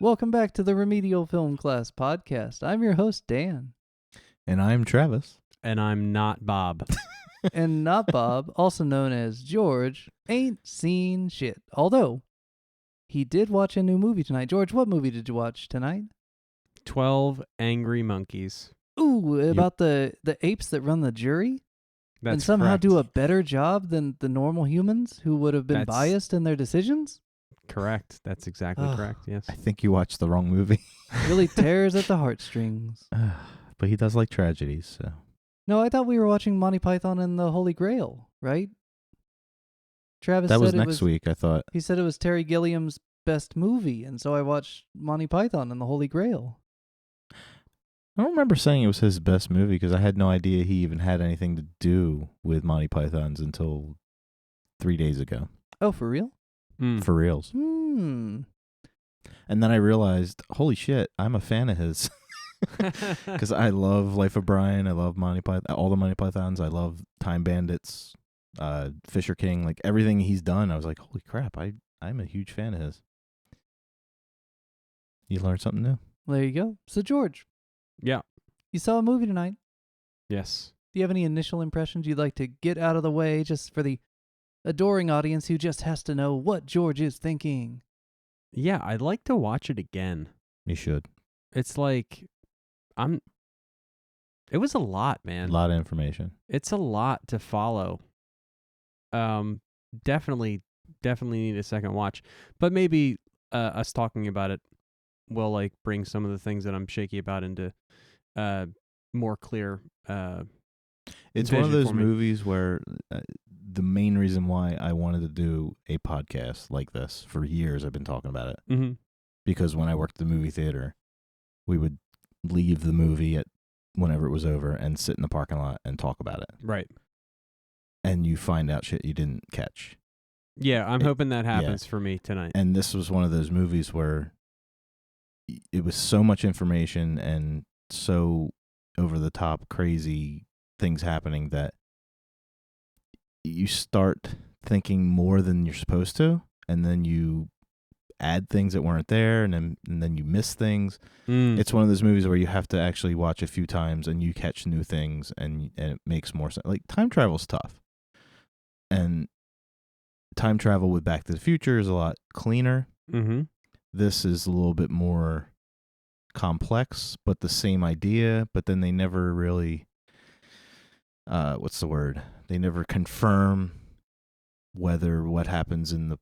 Welcome back to the Remedial Film Class Podcast. I'm your host, Dan. And I'm Travis. And I'm not Bob. And not Bob, also known as George, ain't seen shit. Although, he did watch a new movie tonight. George, what movie did you watch tonight? 12 Angry Monkeys. Ooh, about the apes that run the jury? That's and somehow correct. do a better job than the normal humans who would have been That's- biased in their decisions? Correct. That's exactly correct, yes. I think you watched the wrong movie. Really tears at the heartstrings. But he does like tragedies, so. No, I thought we were watching Monty Python and the Holy Grail, right? Travis That said was it next week, I thought. He said it was Terry Gilliam's best movie, and so I watched Monty Python and the Holy Grail. I don't remember saying it was his best movie because I had no idea he even had anything to do with Monty Python's until 3 days ago. Oh, for real? For reals. Hmm. And then I realized, holy shit, I'm a fan of his. Because I love Life of Brian. I love Monty Python, all the Monty Pythons. I love Time Bandits, Fisher King, like everything he's done. I was like, holy crap, I'm a huge fan of his. You learned something new. There you go. So, George, Yeah. you saw a movie tonight. Yes. Do you have any initial impressions you'd like to get out of the way just for the adoring audience who just has to know what George is thinking? Yeah, I'd like to watch it again. You should. It's like, it was a lot, man. A lot of information. It's a lot to follow. Definitely need a second watch. But maybe us talking about it will like bring some of the things that I'm shaky about into more clear It's one of vision those for me. movies where the main reason why I wanted to do a podcast like this for years, I've been talking about it. Mm-hmm. Because when I worked at the movie theater, we would leave the movie at whenever it was over and sit in the parking lot and talk about it. Right. And you find out shit you didn't catch. Yeah, I'm hoping that happens for me tonight. And this was one of those movies where it was so much information and so over the top crazy things happening that you start thinking more than you're supposed to, and then you add things that weren't there, and then you miss things. It's one of those movies where you have to actually watch a few times and you catch new things, and it makes more sense. Like, time travel's tough. And time travel with Back to the Future is a lot cleaner. Mm-hmm. This is a little bit more complex, but the same idea, but then they never really, what's the word? They never confirm whether what happens in the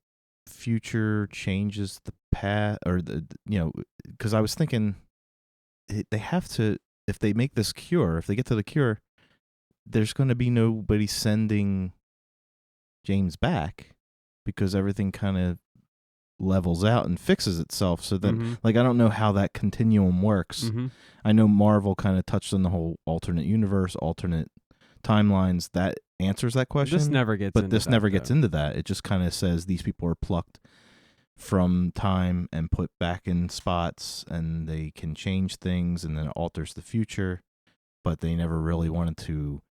future changes the path, or because I was thinking they have to, if they make this cure, if they get to the cure, there's going to be nobody sending James back because everything kind of levels out and fixes itself. So then, I don't know how that continuum works. Mm-hmm. I know Marvel kind of touched on the whole alternate universe, alternate timelines. That answers that question. This never gets but into this that, never gets though. into that. It just kind of says these people are plucked from time and put back in spots, and they can change things, and then it alters the future. But they never really wanted to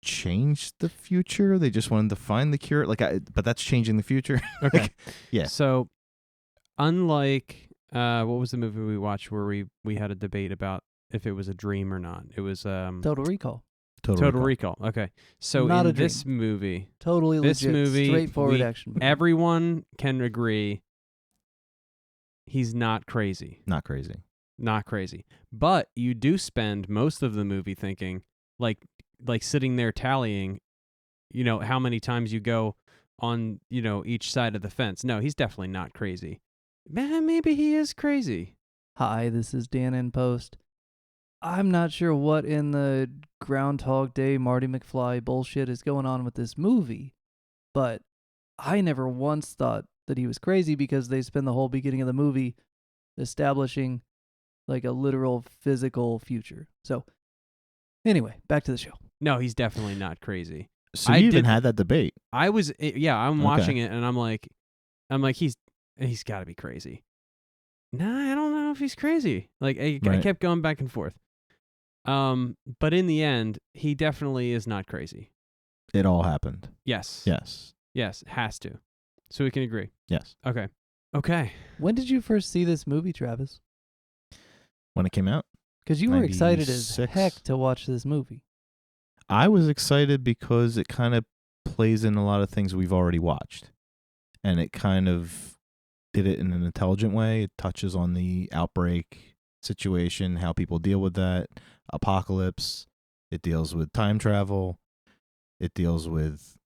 change the future. They just wanted to find the cure. But that's changing the future. Okay. Yeah. So, unlike what was the movie we watched where we had a debate about if it was a dream or not? It was Total Recall. Total Recall. Okay. So Not a in this movie, Totally This legit, movie, straightforward action. everyone can agree he's not crazy. Not crazy. Not crazy. But you do spend most of the movie thinking, like sitting there tallying, how many times you go on, each side of the fence. No, he's definitely not crazy. Man, maybe he is crazy. Hi, this is Dan in Post. I'm not sure what in the Groundhog Day Marty McFly bullshit is going on with this movie, but I never once thought that he was crazy because they spend the whole beginning of the movie establishing like a literal physical future. So anyway, back to the show. No, he's definitely not crazy. So I you even did- had that debate. I'm Okay. watching it and I'm like he's got to be crazy. Nah, I don't know if he's crazy. Like I Right. kept going back and forth. But in the end, he definitely is not crazy. It all happened. Yes. Yes. Yes, has to. So we can agree. Yes. Okay. Okay. When did you first see this movie, Travis? When it came out, Because you were excited as 96. heck to watch this movie. I was excited because it kind of plays in a lot of things we've already watched. And it kind of did it in an intelligent way. It touches on the outbreak situation, how people deal with that, apocalypse. It deals with time travel. It deals with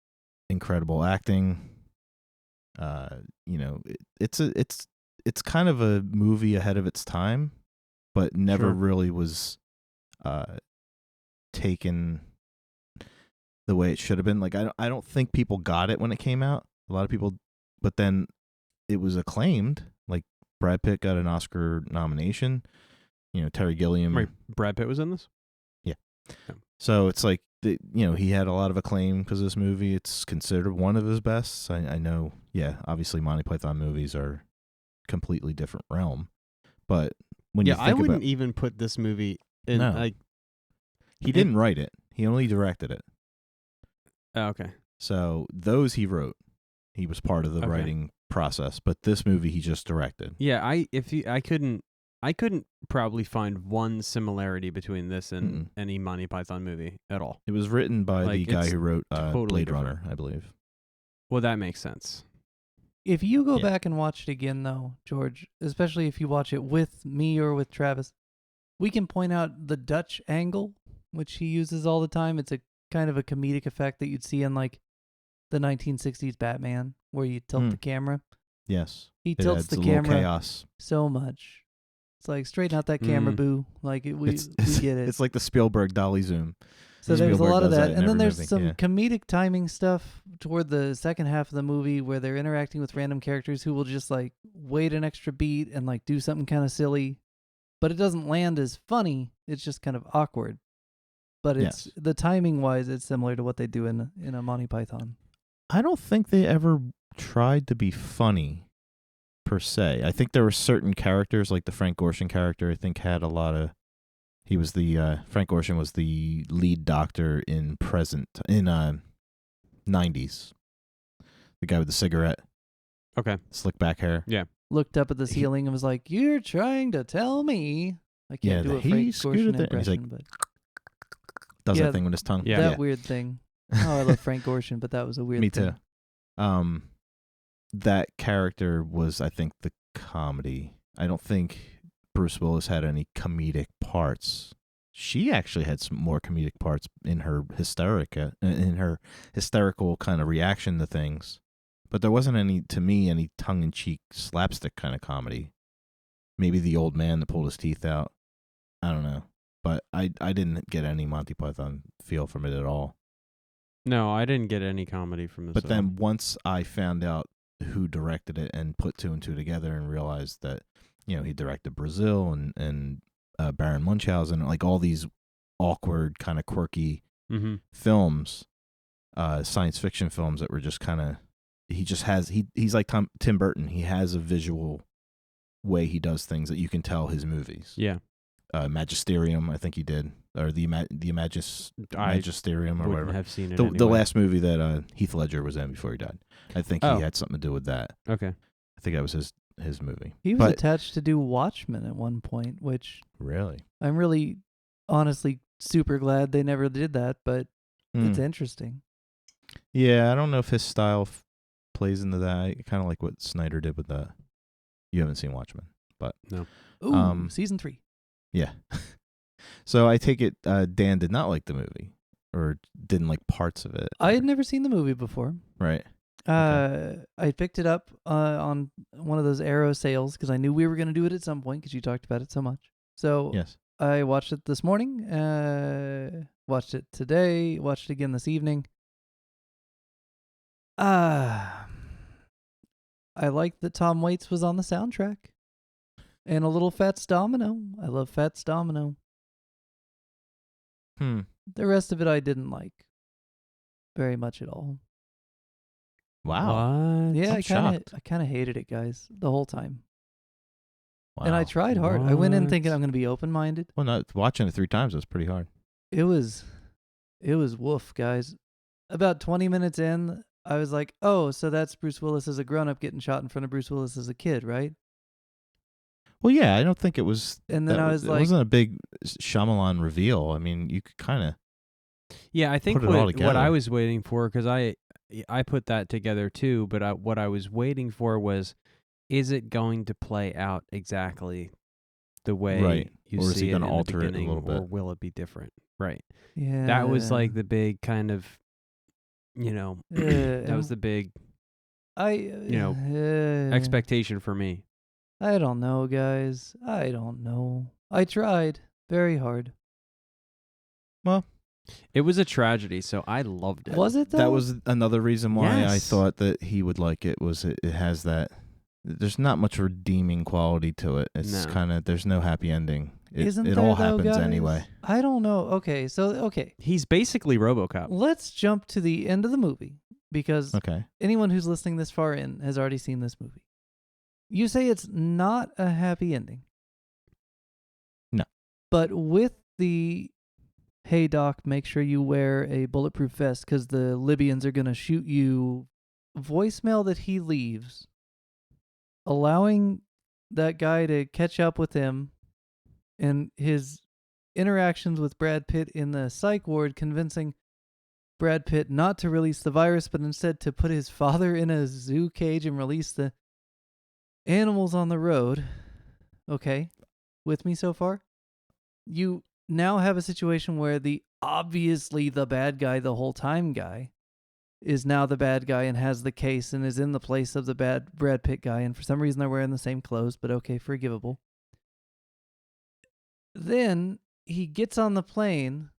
incredible acting. It's kind of a movie ahead of its time, but never Sure. really was taken the way it should have been. Like I don't think people got it when it came out. A lot of people, but then it was acclaimed. Like Brad Pitt got an Oscar nomination. Terry Gilliam. Right. Brad Pitt was in this? So it's like he had a lot of acclaim because of this movie. It's considered one of his best. I know. Yeah, obviously Monty Python movies are completely different realm, but when you think I wouldn't about, even put this movie in. No. Like, he didn't write it. He only directed it. oh, okay. So those he wrote. He was part of the Okay. writing process, but this movie he just directed. Yeah, I couldn't probably find one similarity between this and any Monty Python movie at all. It was written by the Like, guy it's who wrote totally Blade different. Runner, I believe. Well, that makes sense. If you go Yeah. back and watch it again, though, George, especially if you watch it with me or with Travis, we can point out the Dutch angle, which he uses all the time. It's a kind of a comedic effect that you'd see in like the 1960s Batman, where you tilt the camera. Yes. He It tilts adds the a little camera chaos. so much. It's like, straighten out that camera, boo. Like, we get it. It's like the Spielberg dolly zoom. So there's a Spielberg lot of does that. in And then every there's movie, some yeah. comedic timing stuff toward the second half of the movie where they're interacting with random characters who will just like wait an extra beat and like do something kind of silly. But it doesn't land as funny. It's just kind of awkward. But it's the timing wise, it's similar to what they do in a Monty Python. I don't think they ever tried to be funny per se. I think there were certain characters, like the Frank Gorshin character, I think had a lot of. He was the Frank Gorshin was the lead doctor in 90s. The guy with the cigarette, Okay. slick back hair. Looked up at the ceiling and was like, "You're trying to tell me." I can't do a he Frank scooted Gorshin there, and he's like, impression, but does Yeah, that thing with his tongue. Yeah. that weird thing. Oh, I love Frank Gorshin, but that was a weird Me thing. too. That character was, I think, the comedy. I don't think Bruce Willis had any comedic parts. She actually had some more comedic parts in her hysterical kind of reaction to things. But there wasn't any tongue-in-cheek slapstick kind of comedy. Maybe the old man that pulled his teeth out. I don't know. But I didn't get any Monty Python feel from it at all. No, I didn't get any comedy from this. But at all. then once I found out who directed it and put two and two together and realized that, he directed Brazil and Baron Munchausen, like all these awkward, kind of quirky films, science fiction films that were just kind of, he's like Tim Burton. He has a visual way he does things that you can tell his movies. Yeah. Magisterium, I think he did, or the Magisterium or Wouldn't whatever. have seen it The anyway. last movie that Heath Ledger was in before he died. I think he had something to do with that. Okay. I think that was his movie. He was But- attached to do Watchmen at one point, which Really? I'm really, honestly, super glad they never did that, but it's interesting. Yeah, I don't know if his style plays into that. Kind of like what Snyder did with that. You haven't seen Watchmen, but Ooh, season 3. yeah. So I take it Dan did not like the movie or didn't like parts of it. I had never seen the movie before. Right. I picked it up on one of those Arrow sales because I knew we were going to do it at some point because you talked about it so much. So Yes. I watched it this morning, watched it today, watched it again this evening. I liked that Tom Waits was on the soundtrack. And a little Fats Domino. I love Fats Domino. The rest of it I didn't like very much at all. Wow. What? Yeah, I'm I shocked. kind of hated it, guys, the whole time. Wow. And I tried hard. I went in What? thinking I'm going to be open-minded. Well, not watching it 3 times was pretty hard. It was woof, guys. About 20 minutes in, I was like, oh, so that's Bruce Willis as a grown-up getting shot in front of Bruce Willis as a kid, right? Well, yeah, I don't think it was. And then I was it like, wasn't a big Shyamalan reveal. I mean, you could kind of. Yeah, I think Put it all what together. I was waiting for, because I put that together too, but what I was waiting for was, is it going to play out exactly the way Right. you Or is see he it gonna in alter the it a beginning, little or bit? will it be different? Right. yeah. That was like the big kind of, that was the big expectation for me. I don't know, guys. I don't know. I tried very hard. Well, It was a tragedy, so I loved it. Was it though? that was another reason why I Yes. thought that he would like it. Was it has that? There's not much redeeming quality to it. It's No. kind of there's no happy ending. Isn't it there, all though, happens guys? anyway. I don't know. Okay, He's basically RoboCop. let's jump to the end of the movie because Okay. anyone who's listening this far in has already seen this movie. You say it's not a happy ending. No. But with the, hey, Doc, make sure you wear a bulletproof vest because the Libyans are going to shoot you, voicemail that he leaves, allowing that guy to catch up with him, and his interactions with Brad Pitt in the psych ward, convincing Brad Pitt not to release the virus, but instead to put his father in a zoo cage and release the animals on the road. Okay, with me so far? You now have a situation where the obviously the bad guy the whole time guy is now the bad guy and has the case and is in the place of the bad Brad Pitt guy, and for some reason they're wearing the same clothes, but okay, forgivable. Then he gets on the plane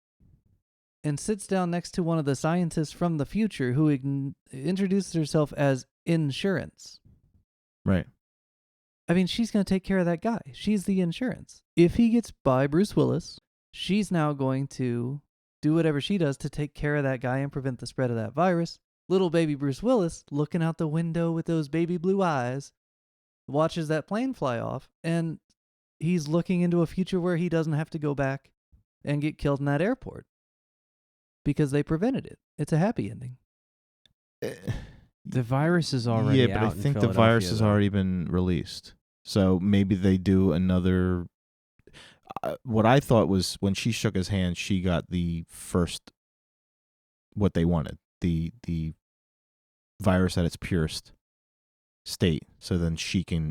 and sits down next to one of the scientists from the future who introduces herself as Insurance. Right. I mean, she's going to take care of that guy. She's the insurance. If he gets by Bruce Willis, she's now going to do whatever she does to take care of that guy and prevent the spread of that virus. Little baby Bruce Willis, looking out the window with those baby blue eyes, watches that plane fly off, and he's looking into a future where he doesn't have to go back and get killed in that airport because they prevented it. It's a happy ending. The virus is already Yeah, but out I in think the virus Philadelphia, has though. already been released. So maybe they do another. What I thought was when she shook his hand, she got the first what they wanted, the virus at its purest state. So then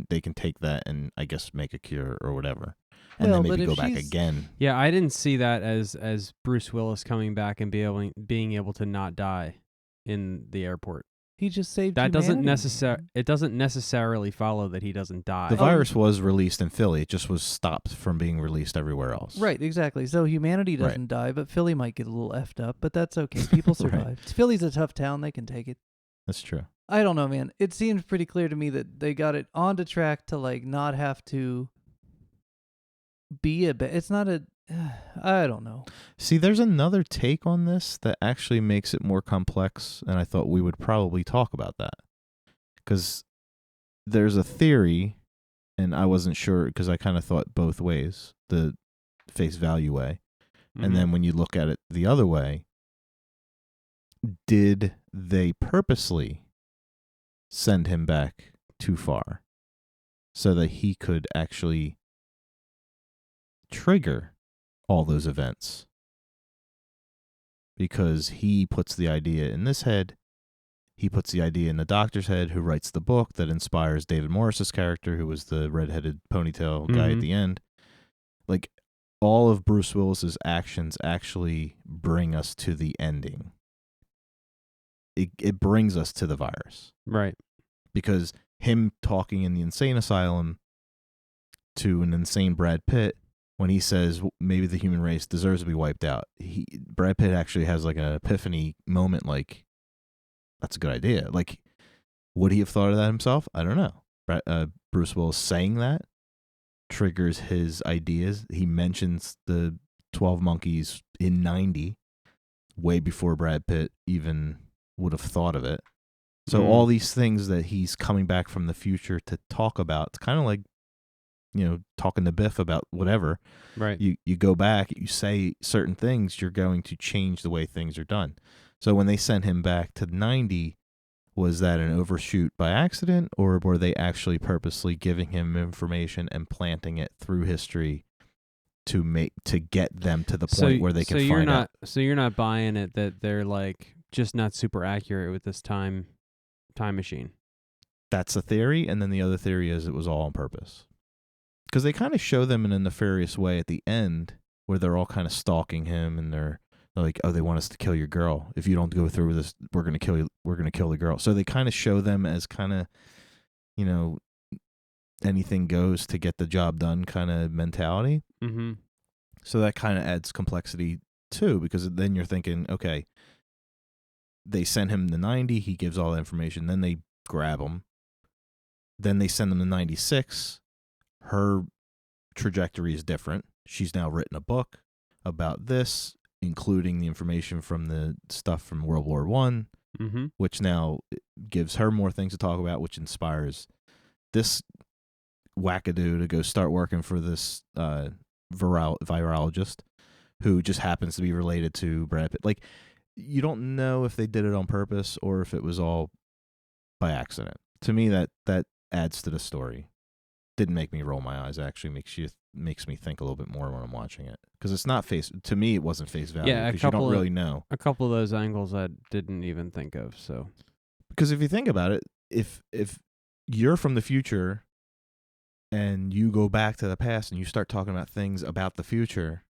they can take that and I guess make a cure or whatever, and Well, then but maybe if go back she's- again. Yeah, I didn't see that as Bruce Willis coming back and being able to not die in the airport. He just saved That doesn't humanity. it doesn't necessarily follow that he doesn't die. The virus was released in Philly. It just was stopped from being released everywhere else. Right, exactly. So humanity Right. doesn't die, but Philly might get a little effed up, but that's okay. People Right. survive. Philly's a tough town. They can take it. That's true. I don't know, man. It seems pretty clear to me that they got it onto track to, like, not have to be it's not a, I don't know. See, there's another take on this that actually makes it more complex, and I thought we would probably talk about that. Because there's a theory, and I wasn't sure because I kind of thought both ways, the face value way. Mhm. And then when you look at it the other way, did they purposely send him back too far so that he could actually trigger all those events? Because he puts the idea in this head, he puts the idea in the doctor's head who writes the book that inspires David Morris's character, who was the redheaded ponytail guy at Mhm. the end. Like, all of Bruce Willis's actions actually bring us to the ending. It brings us to the virus. Right. Because him talking in the insane asylum to an insane Brad Pitt, when he says maybe the human race deserves to be wiped out, Brad Pitt actually has like an epiphany moment, like, that's a good idea. Like, would he have thought of that himself? I don't know. Bruce Willis saying that triggers his ideas. He mentions the 12 Monkeys in 90, way before Brad Pitt even would have thought of it. So all these things that he's coming back from the future to talk about, it's kind of like, talking to Biff about whatever. Right. You go back, you say certain things, you're going to change the way things are done. So when they sent him back to 90, Was that an overshoot by accident, or were they actually purposely giving him information and planting it through history to get them to the point where they can find out? So you're not buying it that they're like just not super accurate with this time machine. That's a theory, and then the other theory is it was all on purpose. Because they kind of show them in a nefarious way at the end, where they're all kind of stalking him, and they're like, "Oh, they want us to kill your girl. If you don't go through with this, we're gonna kill you. We're gonna kill the girl." So they kind of show them as kind of, anything goes to get the job done kind of mentality. Mm-hmm. So that kind of adds complexity too, because then you're thinking, okay, they send him to 90, he gives all the information, then they grab him, then they send him to 96. Her trajectory is different. She's now written a book about this, including the information from the stuff from World War I, which now gives her more things to talk about, which inspires this wackadoo to go start working for this virologist who just happens to be related to Brad Pitt. Like, you don't know if they did it on purpose or if it was all by accident. To me, that adds to the story. Didn't make me roll my eyes. Actually makes me think a little bit more when I'm watching it, because it's not to me it wasn't face value. Yeah, because you don't really know. A couple of those angles I didn't even think of. So, because if you think about it, if you're from the future and you go back to the past and you start talking about things about the future,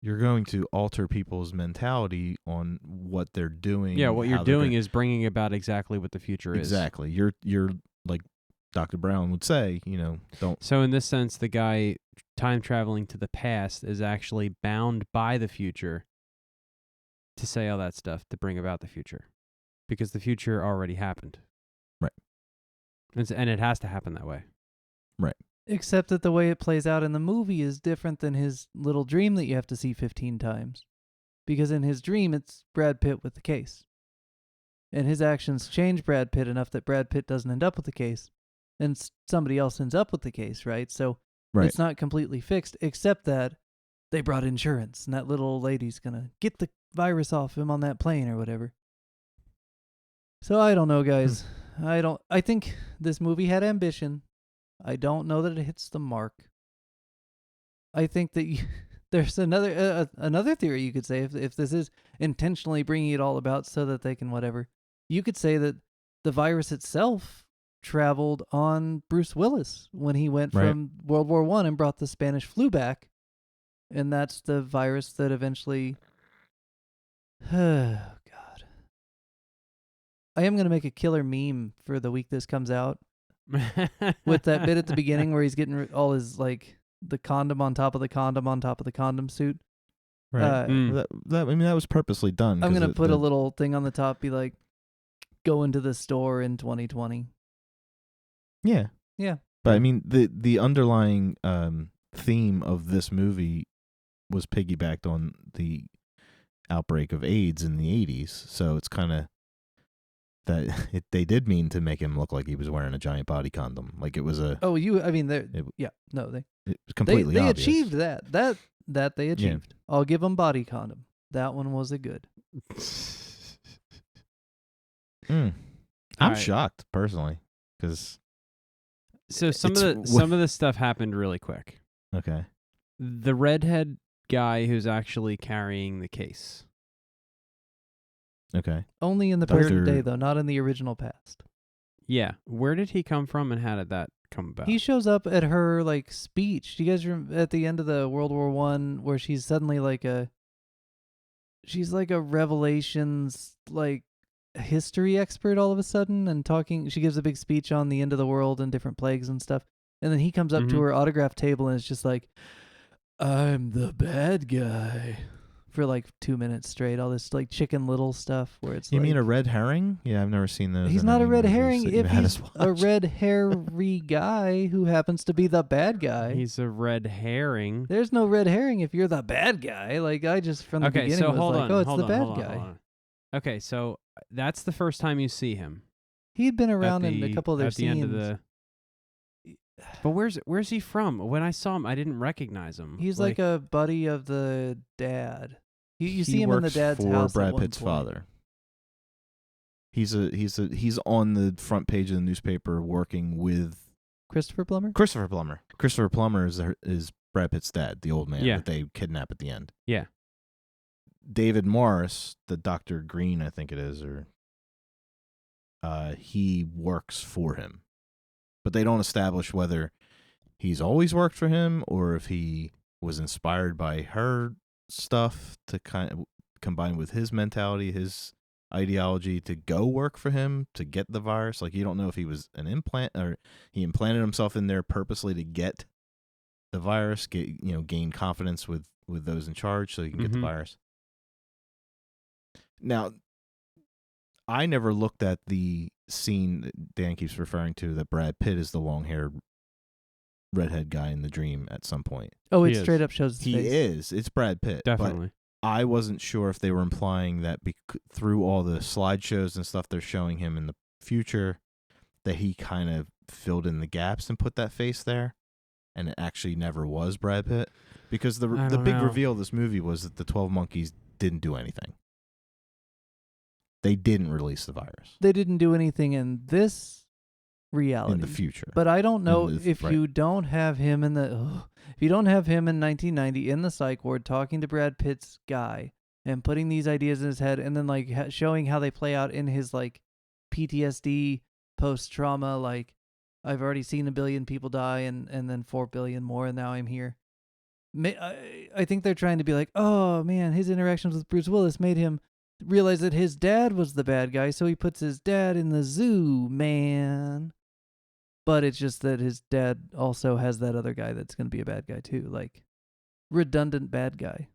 you're going to alter people's mentality on what they're doing. Yeah, what you're doing is bringing about exactly what the future is. Exactly. You're like Dr. Brown would say, don't. So in this sense, the guy time traveling to the past is actually bound by the future to say all that stuff to bring about the future, because the future already happened. Right. And it has to happen that way. Right. Except that the way it plays out in the movie is different than his little dream that you have to see 15 times. Because in his dream, it's Brad Pitt with the case. And his actions change Brad Pitt enough that Brad Pitt doesn't end up with the case. And somebody else ends up with the case, right? So it's not completely fixed, except that they brought insurance, and that little lady's going to get the virus off him on that plane or whatever. So I don't know, guys. I think this movie had ambition. I don't know that it hits the mark. I think that there's another theory you could say, if this is intentionally bringing it all about so that they can whatever. You could say that the virus itself traveled on Bruce Willis when he went from World War I and brought the Spanish flu back, and that's the virus that eventually. Oh God! I am gonna make a killer meme for the week this comes out. With that bit at the beginning where he's getting all his, like, the condom on top of the condom on top of the condom suit. Right. That was purposely done. I'm going to put a little thing on the top, be like, go into the store in 2020. Yeah. Yeah. But I mean, the underlying theme of this movie was piggybacked on the outbreak of AIDS in the 80s. So it's kind of that they did mean to make him look like he was wearing a giant body condom. Like it was a... Oh, they it was completely they obvious. achieved that. That they achieved. Yeah. I'll give them body condom. That one was a good. I'm shocked, personally, because... So some of the stuff happened really quick. Okay. The redhead guy who's actually carrying the case. Okay. Only in the present day, though, not in the original past. Yeah. Where did he come from, and how did that come about? He shows up at her, like, speech. Do you guys remember at the end of the World War I, where she's suddenly she's like a Revelations, like, history expert all of a sudden, and talking. She gives a big speech on the end of the world and different plagues and stuff. And then he comes up to her autograph table and it's just like, I'm the bad guy. For like 2 minutes straight, all this like Chicken Little stuff where it's. You mean a red herring? Yeah, I've never seen those. He's not a red herring if he's a red hairy guy who happens to be the bad guy. He's a red herring. There's no red herring if you're the bad guy. Like I just from the beginning was like, oh, it's the bad guy. Okay, so that's the first time you see him. He'd been around in a couple of their scenes. End of the. But where's he from? When I saw him, I didn't recognize him. He's like a buddy of the dad. You see him in the dad's house. Brad Pitt's father. He's on the front page of the newspaper working with Christopher Plummer? Christopher Plummer. Christopher Plummer is Brad Pitt's dad, the old man Yeah. that they kidnap at the end. Yeah. David Morris, the Dr. Green, I think it is, or he works for him. But they don't establish whether he's always worked for him or if he was inspired by her stuff to kind of combine with his mentality, his ideology to go work for him to get the virus. Like, you don't know if he was an implant or he implanted himself in there purposely to get the virus, gain confidence with those in charge so he can get the virus. Now, I never looked at the scene that Dan keeps referring to, that Brad Pitt is the long-haired redhead guy in the dream at some point. Oh, it He is. straight up shows his He face. is. It's Brad Pitt. Definitely. But I wasn't sure if they were implying that through all the slideshows and stuff they're showing him in the future, that he kind of filled in the gaps and put that face there, and it actually never was Brad Pitt. Because the don't big know. reveal of this movie was that the 12 Monkeys didn't do anything. They didn't release the virus They didn't do anything in this reality. in the future. But I don't know if right. you don't have him in if you don't have him in 1990 in the psych ward talking to Brad Pitt's guy and putting these ideas in his head and then like showing how they play out in his like PTSD post trauma, like I've already seen 1 billion people die and then 4 billion more and now I'm here. I think they're trying to be like, oh man, his interactions with Bruce Willis made him realize that his dad was the bad guy, so he puts his dad in the zoo, man. But it's just that his dad also has that other guy that's going to be a bad guy too, like redundant bad guy.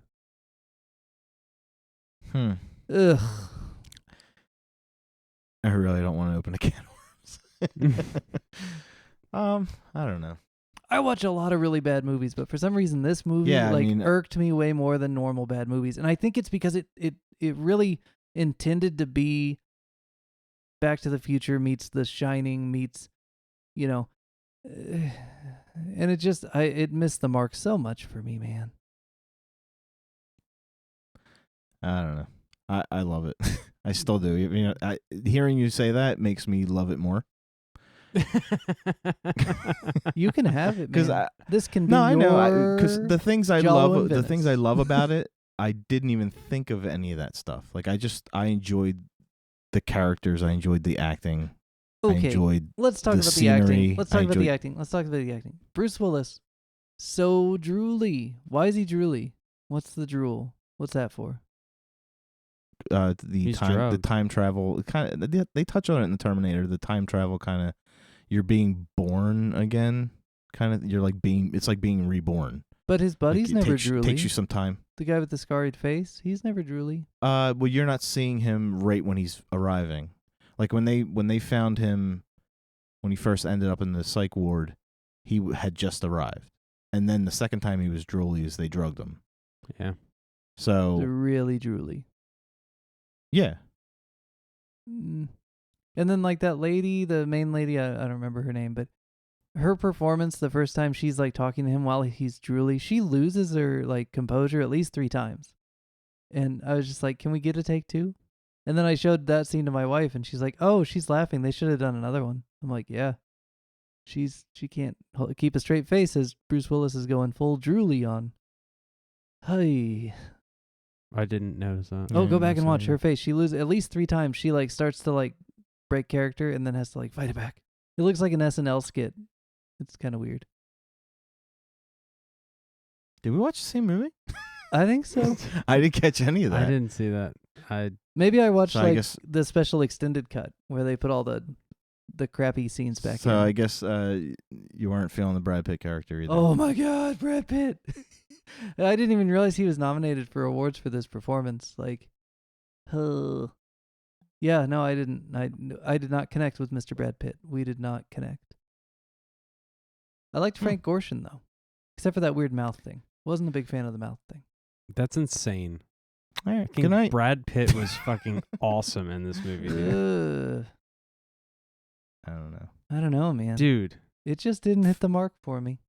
Ugh. I really don't want to open a can of worms. I don't know. I watch a lot of really bad movies, but for some reason this movie irked me way more than normal bad movies. And I think it's because it really intended to be Back to the Future meets The Shining meets, and it missed the mark so much for me, man. I don't know. I love it. I still do. Hearing you say that makes me love it more. You can have it, man. This can be I know, because the things I Jell-O and love about it, I didn't even think of any of that stuff. Like I enjoyed the characters, I enjoyed the acting. Okay, I enjoyed let's talk the about scenery. the acting. Let's talk about the acting. Bruce Willis, so drooly. Why is he drooly? What's the drool? What's that for? The time travel kind of, they touch on it in the Terminator. The time travel kind of, you're being born again. Kind of, it's like being reborn. But his buddy's never drooly. Takes you some time. The guy with the scarred face, he's never drooly. Well, you're not seeing him right when he's arriving. Like when they found him, when he first ended up in the psych ward, he had just arrived, and then the second time he was drooly is they drugged him. Yeah. So they're really drooly. Yeah. And then like that lady, the main lady, I don't remember her name, but her performance the first time she's like talking to him while he's drooly, she loses her like composure at least 3 times. And I was just like, can we get a take 2? And then I showed that scene to my wife and she's like, oh, she's laughing. They should have done another one. I'm like, yeah. She can't keep a straight face as Bruce Willis is going full drooly on. Hey. I didn't notice that. Oh, go back and watch her face. She loses at least 3 times. She like starts to like break character and then has to like fight it back. It looks like an SNL skit. It's kind of weird. Did we watch the same movie? I think so. I didn't catch any of that. I didn't see that. Maybe I watched I guess, the special extended cut where they put all the crappy scenes back in. So I guess you weren't feeling the Brad Pitt character either. Oh my God, Brad Pitt. I didn't even realize he was nominated for awards for this performance. Like, yeah, no, I didn't. I did not connect with Mr. Brad Pitt. We did not connect. I liked Frank Gorshin though, except for that weird mouth thing. Wasn't a big fan of the mouth thing. That's insane. All right, good night. Brad Pitt was fucking awesome in this movie, dude. I don't know. I don't know, man. Dude. It just didn't hit the mark for me.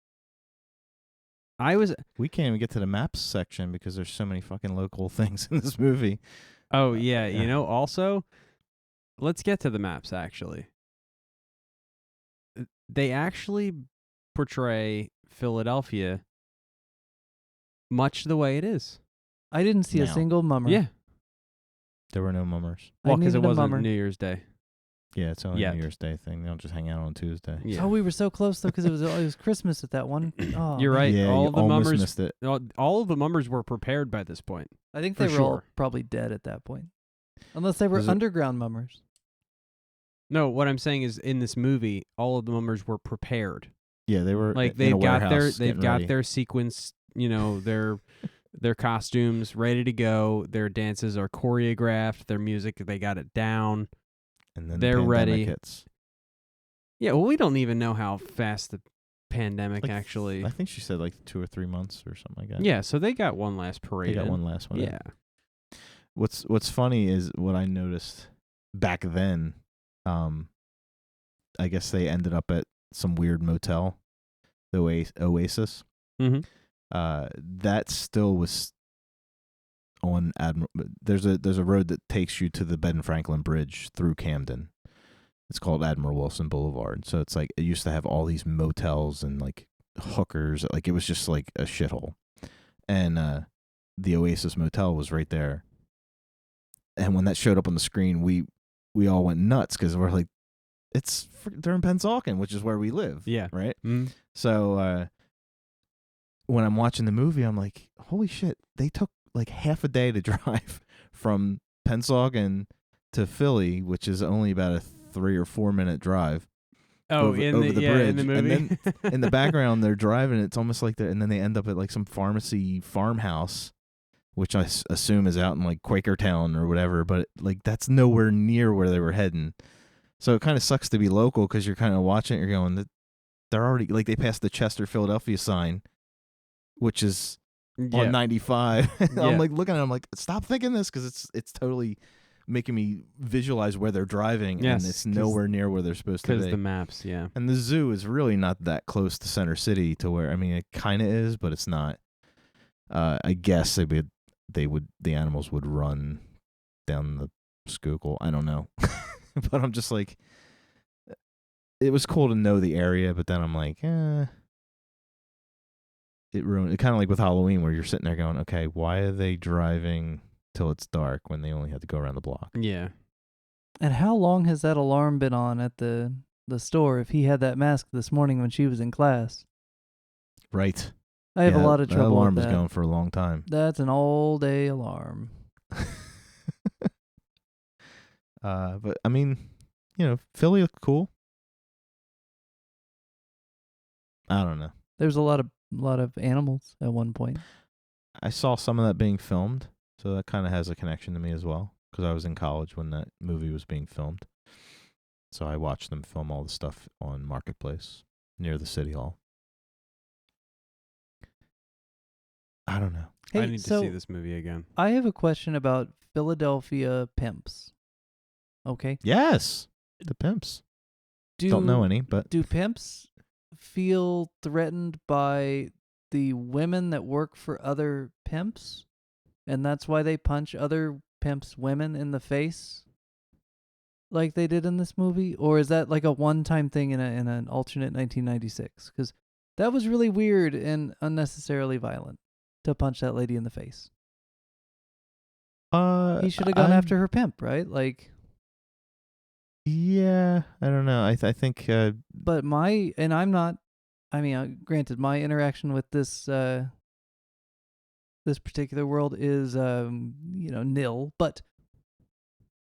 We can't even get to the maps section because there's so many fucking local things in this movie. Oh, yeah. You know, also, let's get to the maps, actually. They actually portray Philadelphia much the way it is. I didn't see a No. single mummer. Yeah. There were no mummers. I Well, because it needed a wasn't mummer. New Year's Day. Yeah, it's only Yet. a New Year's Day thing. They'll just hang out on Tuesday. Yeah. Oh, we were so close though because it was Christmas at that one. Oh, You're man. right. Yeah, all you of the almost mummers missed it. all of the mummers were prepared by this point. I think For they were all sure. probably dead at that point, unless they were Was it- underground mummers. No, what I'm saying is in this movie, all of the mummers were prepared. Yeah, they were Like in they've a got warehouse they've getting got ready. their sequence, their costumes ready to go. Their dances are choreographed. Their music, they got it down. and then they're the pandemic ready. hits. Yeah, well, we don't even know how fast the pandemic Like, actually. I think she said like 2 or 3 months or something like that. Yeah, so they got one last parade. They got in. one last one. in. Yeah. What's funny is what I noticed back then. I guess they ended up at some weird motel, the Oasis. Mm-hmm. That still was on Admiral. There's a road that takes you to the Ben Franklin Bridge through Camden. It's called Admiral Wilson Boulevard. So it's like it used to have all these motels and like hookers. Like it was just like a shithole. And the Oasis Motel was right there. And when that showed up on the screen, we all went nuts because we're like, they're in Pennsauken, which is where we live. Yeah. Right. Mm. So when I'm watching the movie, I'm like, holy shit, they took like half a day to drive from Pennsauken to Philly, which is only about a 3 or 4 minute drive. Oh, over in the the bridge. in the movie. And then in the background, they're driving. It's almost like and then they end up at like some pharmacy farmhouse, which I assume is out in like Quakertown or whatever. But like that's nowhere near where they were heading. So it kind of sucks to be local because you're kind of watching it. You're going, they're already like they passed the Chester, Philadelphia sign, which is Yeah. on 95. Yeah. I'm like looking at it, I'm like, stop thinking this because it's totally making me visualize where they're driving, Yes, and it's 'cause- nowhere near where they're supposed to Because be. the maps, yeah. And the zoo is really not that close to Center City to where, I mean, it kind of is, but it's not. I guess the animals would run down the Schuylkill. I don't know. But I'm just like, it was cool to know the area, but then I'm like, it ruined it. Kind of like with Halloween where you're sitting there going, okay, why are they driving till it's dark when they only had to go around the block? Yeah. And how long has that alarm been on at the store if he had that mask this morning when she was in class? Right. I have a lot of that trouble alarm with was that. going for a long time. That's an all-day alarm. But I mean, Philly looked cool. I don't know. There's a lot of animals at one point. I saw some of that being filmed, so that kind of has a connection to me as well, because I was in college when that movie was being filmed. So I watched them film all the stuff on Marketplace near the City Hall. I don't know. Hey, I need to so see this movie again. I have a question about Philadelphia pimps. Okay. Yes, the pimps. Don't know any, but Do pimps feel threatened by the women that work for other pimps? And that's why they punch other pimps' women in the face? Like they did in this movie? Or is that like a one-time thing in an alternate 1996? Because that was really weird and unnecessarily violent to punch that lady in the face. He should have gone after her pimp, right? Like... Yeah, I don't know. I think But granted, my interaction with this this particular world is nil, but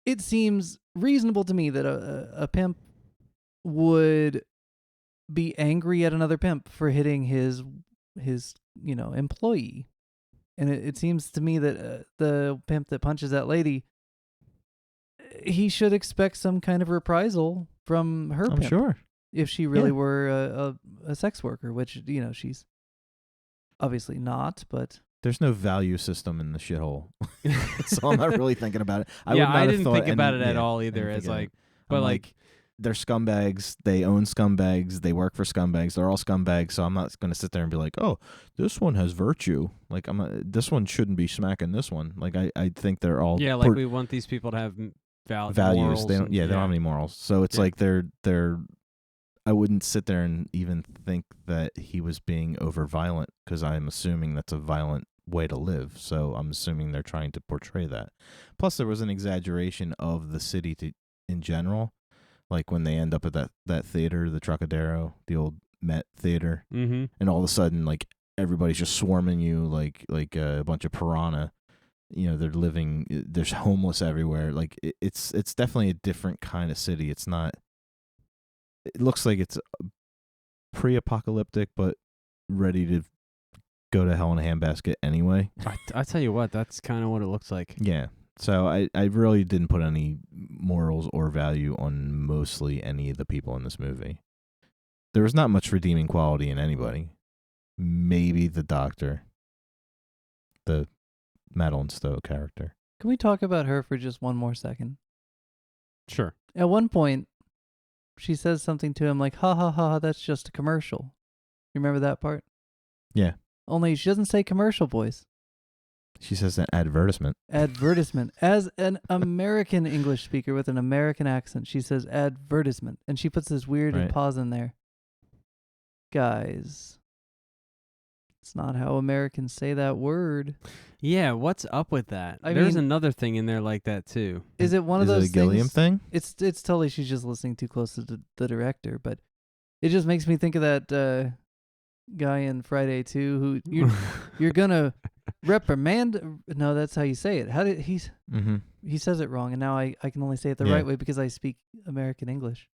it seems reasonable to me that a pimp would be angry at another pimp for hitting his employee. And it seems to me that the pimp that punches that lady, he should expect some kind of reprisal from her I'm pimp. sure. If she really were a sex worker, which, she's obviously not, but... There's no value system in the shithole. So I'm not really thinking about it. I didn't think about it at all either. As like, but I'm like, they're scumbags. They own scumbags. They work for scumbags. They're all scumbags. So I'm not going to sit there and be like, oh, this one has virtue. Like this one shouldn't be smacking this one. Like I think they're all yeah, like we want these people to have values. They don't. And, They don't have any morals. So it's like they're. I wouldn't sit there and even think that he was being over violent, because I'm assuming that's a violent way to live. So I'm assuming they're trying to portray that. Plus, there was an exaggeration of the city in general, like when they end up at that theater, the Trocadero, the old Met Theater, Mm-hmm. and all of a sudden, like everybody's just swarming you like a bunch of piranha. They're living. There's homeless everywhere. Like it's definitely a different kind of city. It's not. It looks like it's pre-apocalyptic, but ready to go to hell in a handbasket anyway. I tell you what, that's kind of what it looks like. Yeah. So I really didn't put any morals or value on mostly any of the people in this movie. There was not much redeeming quality in anybody. Maybe the doctor, the Madeline Stowe character. Can we talk about her for just one more second? Sure. At one point, she says something to him like, ha ha ha, that's just a commercial. You remember that part? Yeah. Only she doesn't say commercial, boys. She says an advertisement. Advertisement. As an American English speaker with an American accent, she says advertisement. And she puts this weird Right. pause in there. Guys, it's not how Americans say that word. Yeah, what's up with that? I There's mean- another thing in there like that too. Is it one of Is those it a Gilliam things? thing? It's totally she's just listening too close to the director, but it just makes me think of that guy in Friday 2 who you're gonna reprimand. No, that's how you say it. How did he says it wrong, and now I can only say it the Yeah. right way because I speak American English.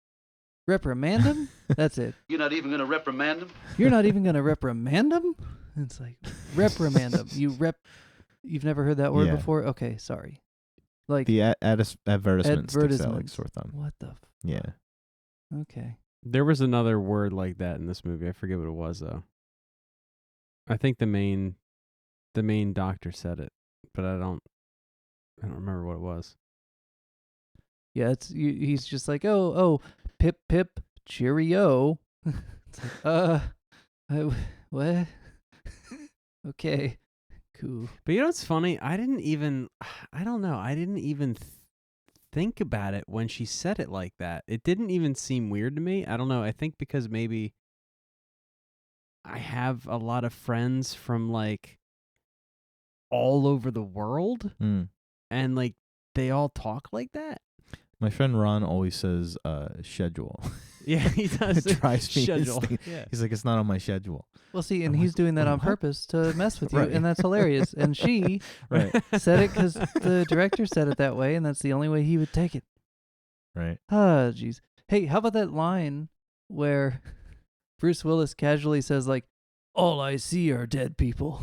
Reprimand him? That's it. You're not even going to reprimand him? You're not even gonna reprimand him? It's like reprimand him. You've never heard that word Yeah. before? Okay, sorry. Like The advertisement sticks out like advertisements. sore thumb. What the? Yeah. Okay. There was another word like that in this movie. I forget what it was though. I think the main doctor said it, but I don't remember what it was. Yeah, he's just like, oh, pip pip, cheerio. It's like, what? Okay, cool. But you know what's funny? I didn't even think about it when she said it like that. It didn't even seem weird to me. I don't know. I think because maybe I have a lot of friends from like all over the world, and like they all talk like that. My friend Ron always says schedule. Yeah, he does. It drives me Schedule. insane. Yeah. He's like, it's not on my schedule. Well, see, and I'm he's like, doing that on what? purpose to mess with you, Right. and that's hilarious. And she Right. said it because the director said it that way, and that's the only way he would take it. Right. Ah, jeez. Hey, how about that line where Bruce Willis casually says, like, all I see are dead people.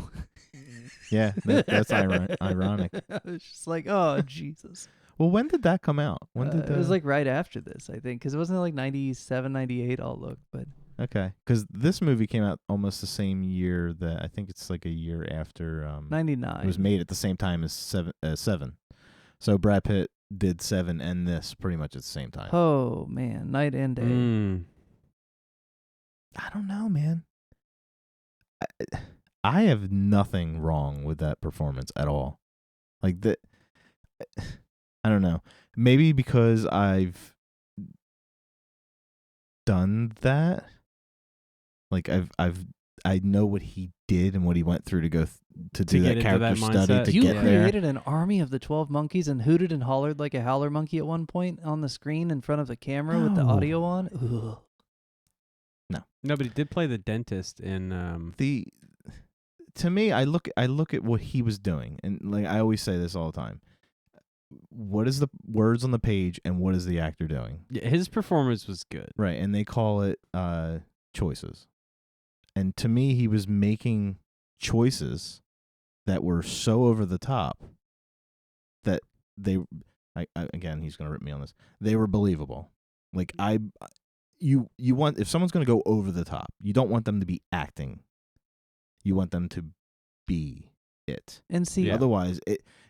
Yeah, that's ironic. It's just like, oh, Jesus. Well, when did that come out? When did It was like right after this, I think, because it wasn't like 97, 98, I'll look, but Okay, because this movie came out almost the same year that I think it's like a year after 99. it was made at the same time as Seven. So Brad Pitt did Seven and this pretty much at the same time. Oh, man, night and day. I don't know, man. I have nothing wrong with that performance at all. Like that, I don't know. Maybe because I've done that. Like I know what he did and what he went through to go to do get that into character that study mindset. to You get there. created an army of the 12 monkeys and hooted and hollered like a howler monkey at one point on the screen in front of the camera with the No. audio on? Ugh. No, but he did play the dentist in. To me, I look at what he was doing, and like I always say this all the time. What is the words on the page, and what is the actor doing? Yeah, his performance was good. Right, and they call it choices. And to me, he was making choices that were so over the top that they, again, he's going to rip me on this. They were believable. Like you want, if someone's going to go over the top, you don't want them to be acting. You want them to be it. And see, Yeah. Otherwise,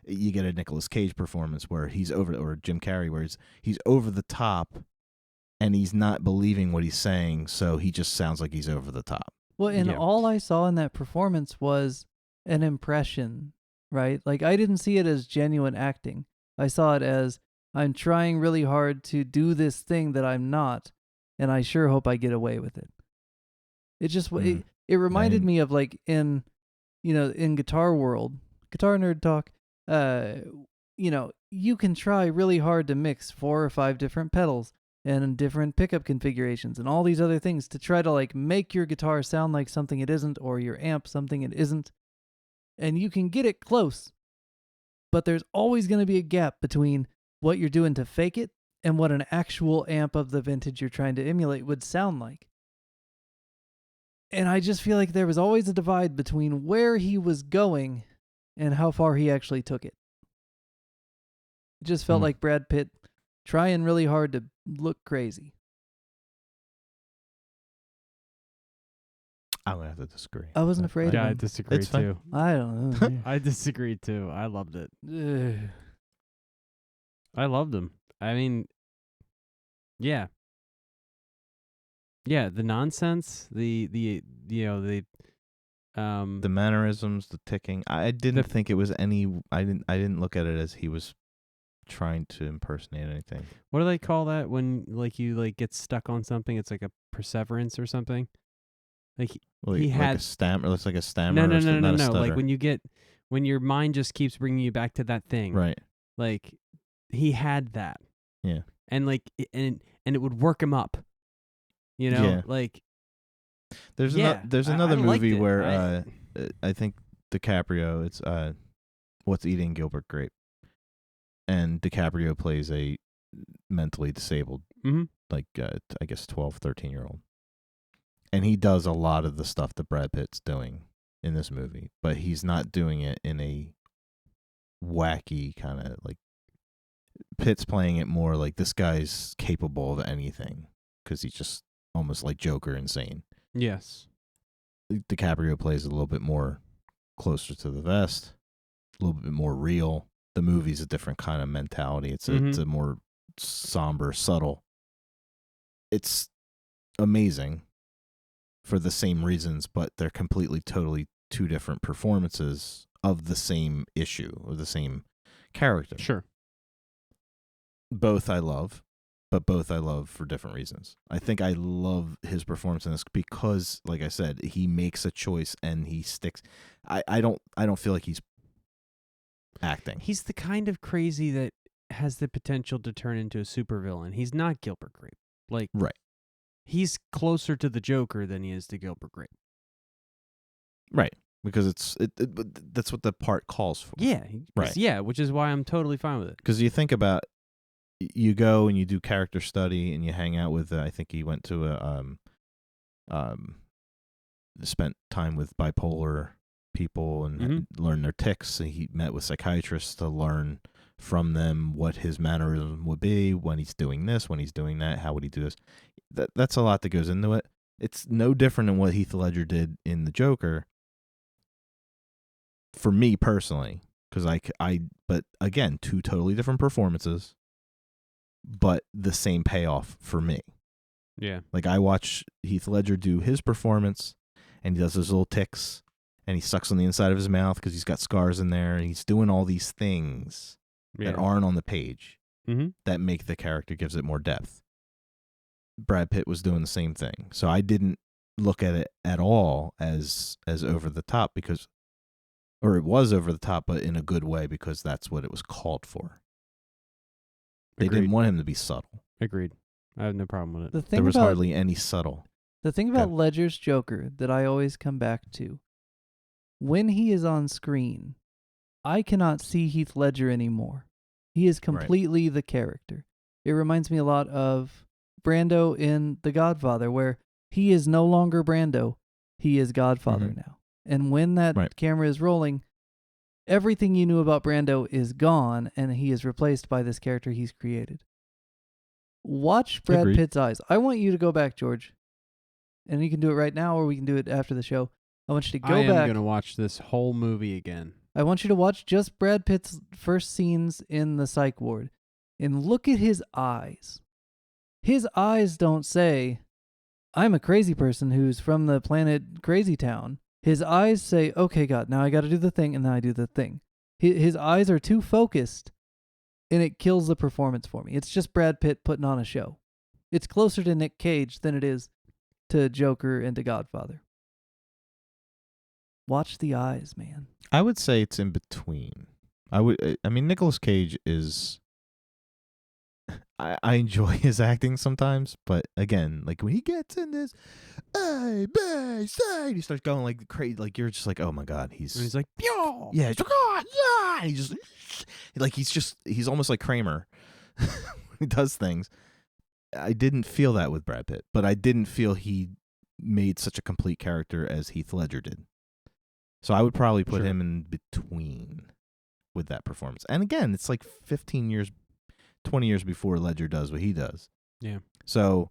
you get a Nicolas Cage performance where he's over, or Jim Carrey where he's over the top, and he's not believing what he's saying, so he just sounds like he's over the top. well, and Yeah. all I saw in that performance was an impression, right? Like, I didn't see it as genuine acting. I saw it as I'm trying really hard to do this thing that I'm not, and I sure hope I get away with it. It just it reminded me of like in Guitar World, Guitar Nerd Talk. You can try really hard to mix 4 or 5 different pedals and different pickup configurations and all these other things to try to like make your guitar sound like something it isn't, or your amp something it isn't. And you can get it close, but there's always going to be a gap between what you're doing to fake it and what an actual amp of the vintage you're trying to emulate would sound like. And I just feel like there was always a divide between where he was going and how far he actually took it. It just felt like Brad Pitt trying really hard to look crazy. I'm going to have to disagree. I wasn't afraid Yeah, of I him. disagree It's fine. too. I don't know. I disagree too. I loved it. Ugh. I loved him. I mean, yeah. Yeah, the nonsense, the mannerisms, the ticking. I didn't think it was any. I didn't look at it as he was trying to impersonate anything. what do they call that when like you like get stuck on something? It's like a perseverance or something. Like he had a stammer. It's like a stammer. No. Like when your mind just keeps bringing you back to that thing. Right. Like he had that. Yeah. And like and it would work him up. You know, Yeah. like There's another movie where I think DiCaprio. It's What's Eating Gilbert Grape, and DiCaprio plays a mentally disabled, like I guess 12, 13-year-old, and he does a lot of the stuff that Brad Pitt's doing in this movie, but he's not doing it in a wacky kind of like. Pitt's playing it more like this guy's capable of anything because he's just almost like Joker insane. yes. DiCaprio plays a little bit more closer to the vest, a little bit more real. The movie's a different kind of mentality. It's a more somber, subtle. It's amazing for the same reasons, but they're completely, totally two different performances of the same issue or the same character. Sure. Both I love, but both I love for different reasons. I think I love his performance in this because, like I said, he makes a choice and he sticks. I don't feel like he's acting. He's the kind of crazy that has the potential to turn into a supervillain. He's not Gilbert Grape. Like, right. He's closer to the Joker than he is to Gilbert Grape. Right. Because that's what the part calls for. Yeah. Right. Yeah, which is why I'm totally fine with it. Because you think about, you go and you do character study and you hang out with, I think he went to spent time with bipolar people and learned their tics. And he met with psychiatrists to learn from them what his mannerism would be when he's doing this, when he's doing that, how would he do this. That's a lot that goes into it. It's no different than what Heath Ledger did in The Joker. For me personally, because but again, two totally different performances, but the same payoff for me. Yeah. Like I watch Heath Ledger do his performance, and he does his little tics, and he sucks on the inside of his mouth because he's got scars in there, and he's doing all these things that aren't on the page that make the character, gives it more depth. Brad Pitt was doing the same thing, so I didn't look at it at all as over the top or it was over the top, but in a good way because that's what it was called for. They didn't want him to be subtle. Agreed. I have no problem with it. There was hardly any subtle. The thing about Ledger's Joker that I always come back to, when he is on screen, I cannot see Heath Ledger anymore. He is completely the character. It reminds me a lot of Brando in The Godfather, where he is no longer Brando. He is Godfather now. And when that camera is rolling, everything you knew about Brando is gone, and he is replaced by this character he's created. Watch Brad Pitt's eyes. I want you to go back, George. And you can do it right now, or we can do it after the show. I want you to go back. I am going to watch this whole movie again. I want you to watch just Brad Pitt's first scenes in the psych ward. And look at his eyes. His eyes don't say, I'm a crazy person who's from the planet Crazy Town. His eyes say, okay, God, now I got to do the thing, and then I do the thing. His eyes are too focused, and it kills the performance for me. It's just Brad Pitt putting on a show. It's closer to Nick Cage than it is to Joker and to Godfather. Watch the eyes, man. I would say it's in between. I mean, Nicolas Cage is. I enjoy his acting sometimes, but again, like when he gets in this, hey, babe, say, he starts going like crazy, like you're just like, oh my god, he's like, yo, yeah, he's like, oh, yeah, he just like he's almost like Kramer when he does things. I didn't feel that with Brad Pitt, but I didn't feel he made such a complete character as Heath Ledger did. So I would probably put him in between with that performance. And again, it's like 15 years, 20 years before Ledger does what he does. Yeah. So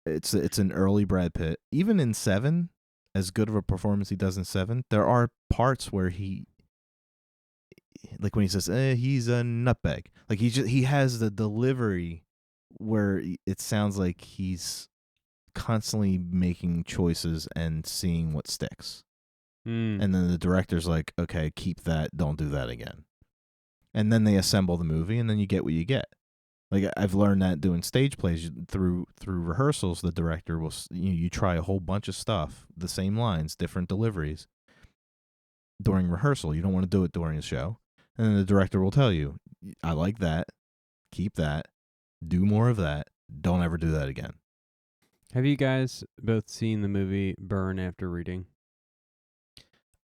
it's an early Brad Pitt. Even in Seven, as good of a performance he does in Seven, there are parts where he, like when he says, he's a nutbag. Like he has the delivery where it sounds like he's constantly making choices and seeing what sticks. And then the director's like, okay, keep that, don't do that again. And then they assemble the movie, and then you get what you get. Like I've learned that doing stage plays through rehearsals, the director will you try a whole bunch of stuff, the same lines, different deliveries during rehearsal. You don't want to do it during a show, and then the director will tell you, I like that, keep that, do more of that, don't ever do that again. Have you guys both seen the movie Burn After Reading?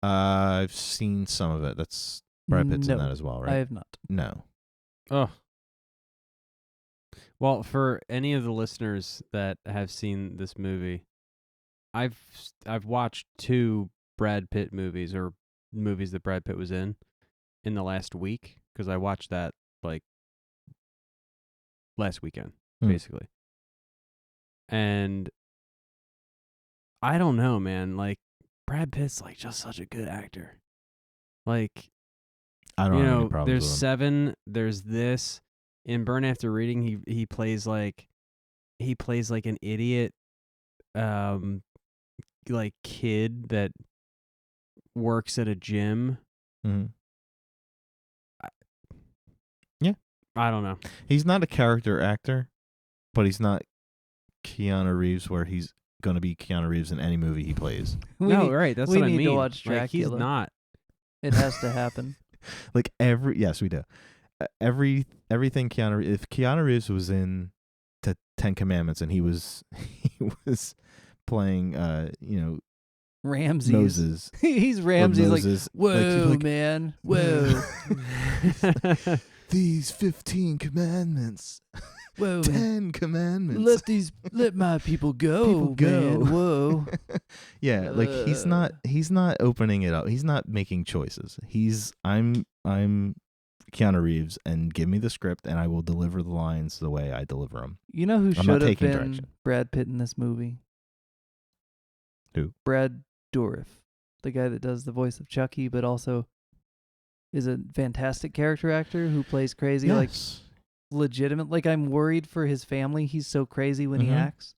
I've seen some of it. That's Brad Pitt's in that as well, right? I have not. No. Oh. Well, for any of the listeners that have seen this movie, I've watched 2 Brad Pitt movies or movies that Brad Pitt was in the last week, because I watched that like last weekend, basically. And I don't know, man. Like Brad Pitt's like just such a good actor. Like, I don't have any problems there's with him. Seven, there's this. In Burn After Reading, he plays like an idiot like kid that works at a gym. Mm-hmm. Yeah. I don't know. He's not a character actor, but he's not Keanu Reeves where he's going to be Keanu Reeves in any movie he plays. Right. That's what I mean. We need to watch Dracula. Like, he's not. It has to happen. Like yes, we do. Everything Keanu, if Keanu Reeves was in the 10 Commandments and he was playing Ramses. Moses. He's Ramses. Moses, like, whoa, man, whoa. These 15 commandments. Whoa, 10 commandments. Let my people go, man. Whoa. Yeah, like he's not opening it up. He's not making choices. I'm Keanu Reeves, and give me the script and I will deliver the lines the way I deliver them. You know who should have been direction. Brad Pitt in this movie? Who? Brad Dourif, the guy that does the voice of Chucky, but also is a fantastic character actor who plays crazy, like legitimate. Like I'm worried for his family. He's so crazy when he acts.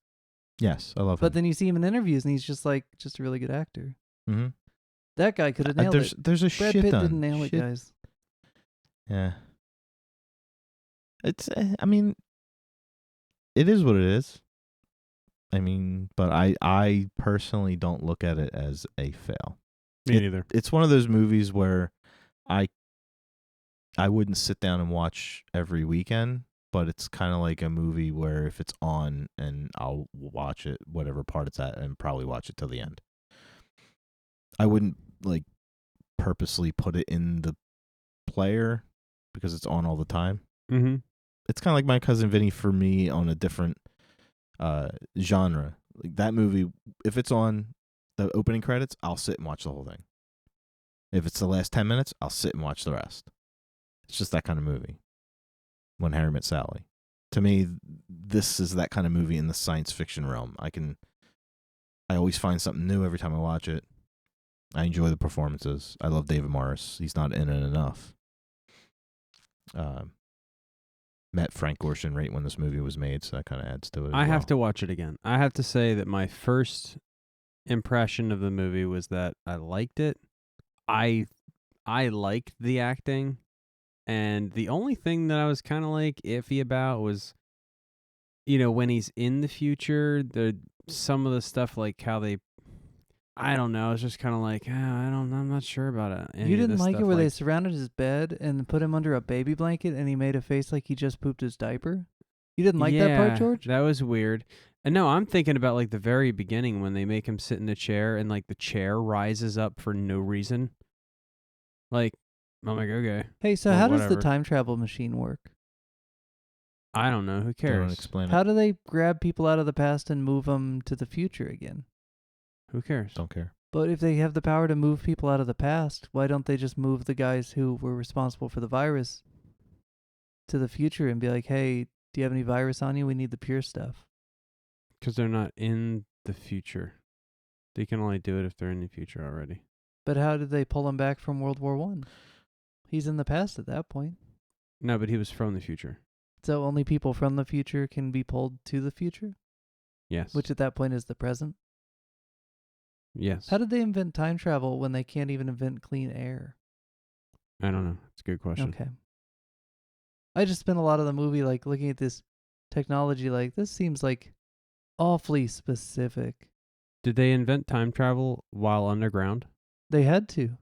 Yes, I love him. But then you see him in interviews, and he's just a really good actor. Mm-hmm. That guy could have nailed it. There's a Brad shit Pitt ton. didn't nail it, guys. Yeah. It's, I mean, it is what it is. I mean, but I personally don't look at it as a fail. Me neither. It's one of those movies where I wouldn't sit down and watch every weekend, but it's kind of like a movie where if it's on, and I'll watch it, whatever part it's at, and probably watch it till the end. I wouldn't like purposely put it in the player because it's on all the time. Mm-hmm. It's kind of like My Cousin Vinny for me on a different genre. Like that movie, if it's on the opening credits, I'll sit and watch the whole thing. If it's the last 10 minutes, I'll sit and watch the rest. It's just that kind of movie. When Harry Met Sally. To me, this is that kind of movie in the science fiction realm. I always find something new every time I watch it. I enjoy the performances. I love David Morris. He's not in it enough. Met Frank Gorshin right when this movie was made, so that kind of adds to it. I have to watch it again. I have to say that my first impression of the movie was that I liked it. I liked the acting, And the only thing that I was kind of like iffy about was, you know, when he's in the future, some of the stuff like how they, I don't know, it's just kind of like, I'm not sure about it. You didn't like it where they surrounded his bed and put him under a baby blanket and he made a face like he just pooped his diaper? You didn't like that part, George? That was weird. And no, I'm thinking about like the very beginning when they make him sit in the chair and like the chair rises up for no reason. Like, I'm like, okay. Hey, so how does the time travel machine work? I don't know. Who They cares? don't explain How it. do they grab people out of the past and move them to the future again? Who cares? Don't care. But if they have the power to move people out of the past, why don't they just move the guys who were responsible for the virus to the future and be like, hey, do you have any virus on you? We need the pure stuff. Because they're not in the future. They can only do it if they're in the future already. But how did they pull him back from World War I? He's in the past at that point. No, but he was from the future. So only people from the future can be pulled to the future? Yes. Which at that point is the present? Yes. How did they invent time travel when they can't even invent clean air? I don't know. It's a good question. Okay. I just spent a lot of the movie like looking at this technology like, this seems like awfully specific. Did they invent time travel while underground? They had to.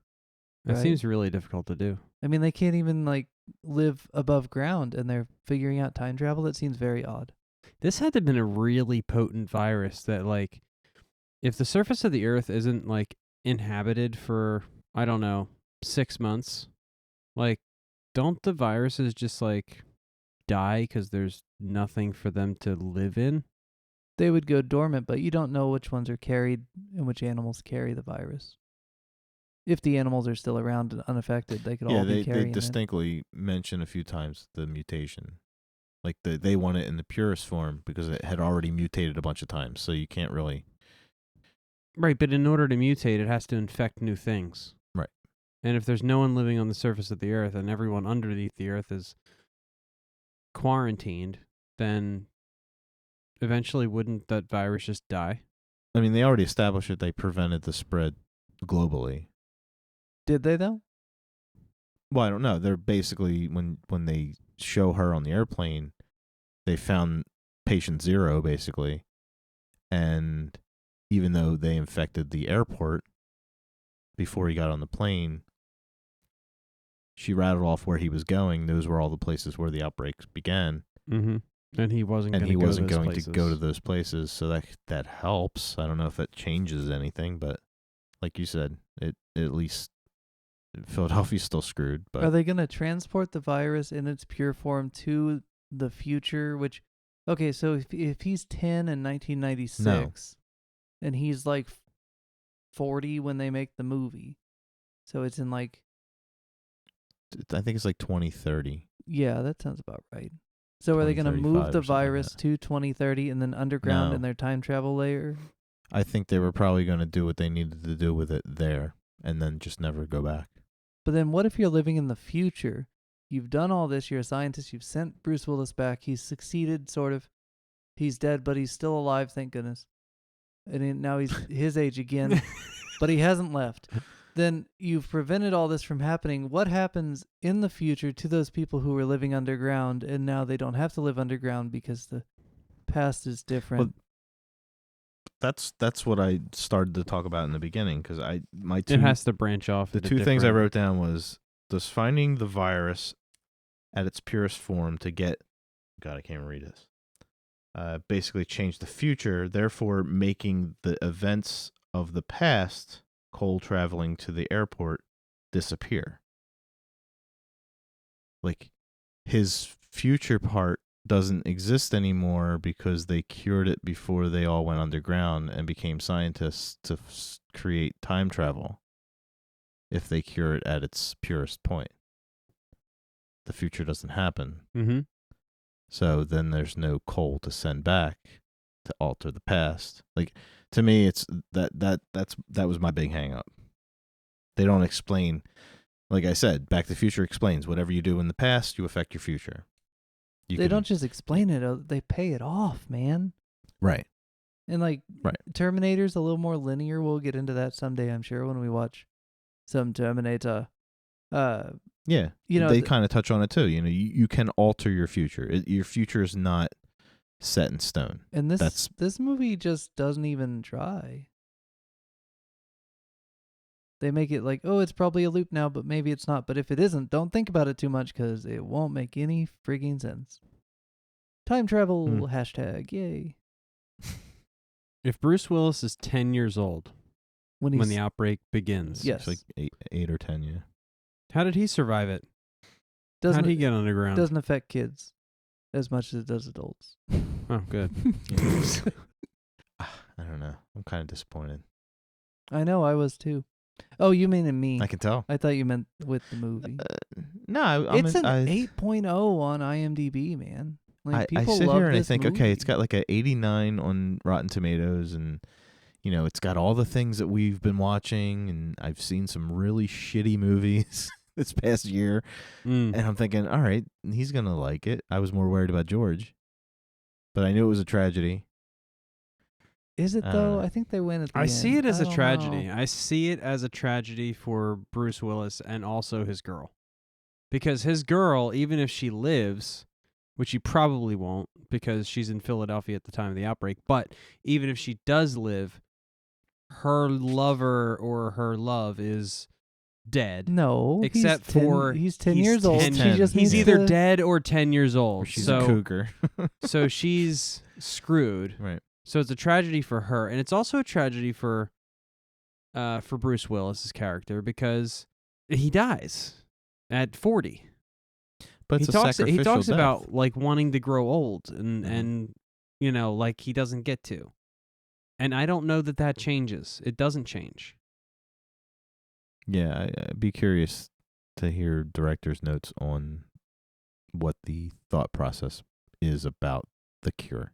That right? seems really difficult to do. I mean, they can't even like live above ground and they're figuring out time travel. That seems very odd. This had to have been a really potent virus that, like, if the surface of the Earth isn't, like, inhabited for, I don't know, 6 months, like, don't the viruses just, like, die because there's nothing for them to live in? They would go dormant, but you don't know which ones are carried and which animals carry the virus. If the animals are still around and unaffected, they could all be carrying they distinctly mention a few times the mutation. Like they want it in the purest form because it had already mutated a bunch of times, so you can't really... Right, but in order to mutate, it has to infect new things. Right. And if there's no one living on the surface of the Earth and everyone underneath the Earth is quarantined, then eventually wouldn't that virus just die? I mean, they already established that they prevented the spread globally. Did they, though? Well, I don't know. They're basically, when they show her on the airplane, they found patient 0, basically. And even though they infected the airport before he got on the plane, she rattled off where he was going. Those were all the places where the outbreaks began. Mm-hmm. And he wasn't going to go to those places, so that helps. I don't know if that changes anything, but like you said, it at least Philadelphia's still screwed. But are they going to transport the virus in its pure form to the future? Which, okay, so if he's 10 in 1996, and he's like 40 when they make the movie, so it's in like... I think it's like 2030. Yeah, that sounds about right. So are they going to move the virus like to 2030 and then underground in their time travel layer? I think they were probably going to do what they needed to do with it there and then just never go back. But then what if you're living in the future? You've done all this. You're a scientist. You've sent Bruce Willis back. He's succeeded, sort of. He's dead, but he's still alive, thank goodness. And now he's his age again, but he hasn't left. Then you've prevented all this from happening. What happens in the future to those people who were living underground and now they don't have to live underground because the past is different? Well, that's what I started to talk about in the beginning because it has to branch off. The two things I wrote down was just finding the virus at its purest form to get... God, I can't read this. Basically change the future, therefore making the events of the past... Cole traveling to the airport disappear. Like his future part doesn't exist anymore because they cured it before they all went underground and became scientists to create time travel. If they cure it at its purest point, the future doesn't happen. Mm-hmm. So then there's no Cole to send back to alter the past. Like, to me, it's that was my big hang up. They don't explain, like I said, Back to the Future explains whatever you do in the past, you affect your future. They don't just explain it; they pay it off, man. Right. And like Terminator's a little more linear. We'll get into that someday, I'm sure, when we watch some Terminator. Yeah, You know, they kind of touch on it too. You can alter your future. Your future is not set in stone. and that's- this movie just doesn't even try. They make it like, oh, it's probably a loop now, but maybe it's not. But if it isn't, don't think about it too much because it won't make any frigging sense. Time travel, hashtag, yay. If Bruce Willis is 10 years old When when the outbreak begins, Yes. It's like 8 or 10. Yeah. how did he survive it? How doesn't did he get underground? doesn't affect kids as much as it does adults. Oh, good. I don't know. I'm kind of disappointed. I know, I was too. Oh, you mean in me? I can tell. I thought you meant with the movie. No, It's an 8.0 on IMDb, man. Like, I people sit love here and I this think, okay, it's movie. got like a 89 on Rotten Tomatoes, and it's got all the things that we've been watching, and I've seen some really shitty movies this past year, and I'm thinking, all right, he's gonna like it. I was more worried about George, but I knew it was a tragedy. Is it I don't though? know. I think they win at the I end. see it as I a don't tragedy. know. I see it as a tragedy for Bruce Willis and also his girl. Because his girl, even if she lives, which she probably won't because she's in Philadelphia at the time of the outbreak, but even if she does live, her lover or her love is dead. No, Except he's 10, for he's 10 he's years old. 10. She just He's needs either to- dead or 10 years old. She's so a cougar. so she's screwed. Right. So it's a tragedy for her, and it's also a tragedy for Bruce Willis's character because he dies at 40. But it's he a talks sacrificial death. about like wanting to grow old and Mhm. and like he doesn't get to. And I don't know that changes. It doesn't change. Yeah, I'd be curious to hear director's notes on what the thought process is about the cure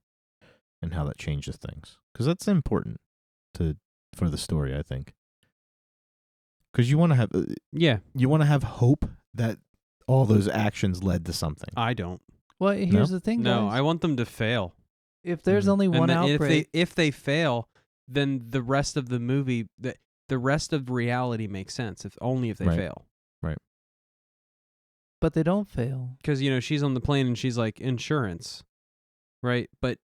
and how that changes things, because that's important for the story, I think. Because you want to have hope that all those actions led to something. I don't. Well, here's the thing, No, guys. I want them to fail. If there's Mhm. only one and outbreak, if they fail, then the rest of the movie, the rest of reality makes sense. If they Right. fail. but they don't fail. Because, she's on the plane and she's like, insurance, right? But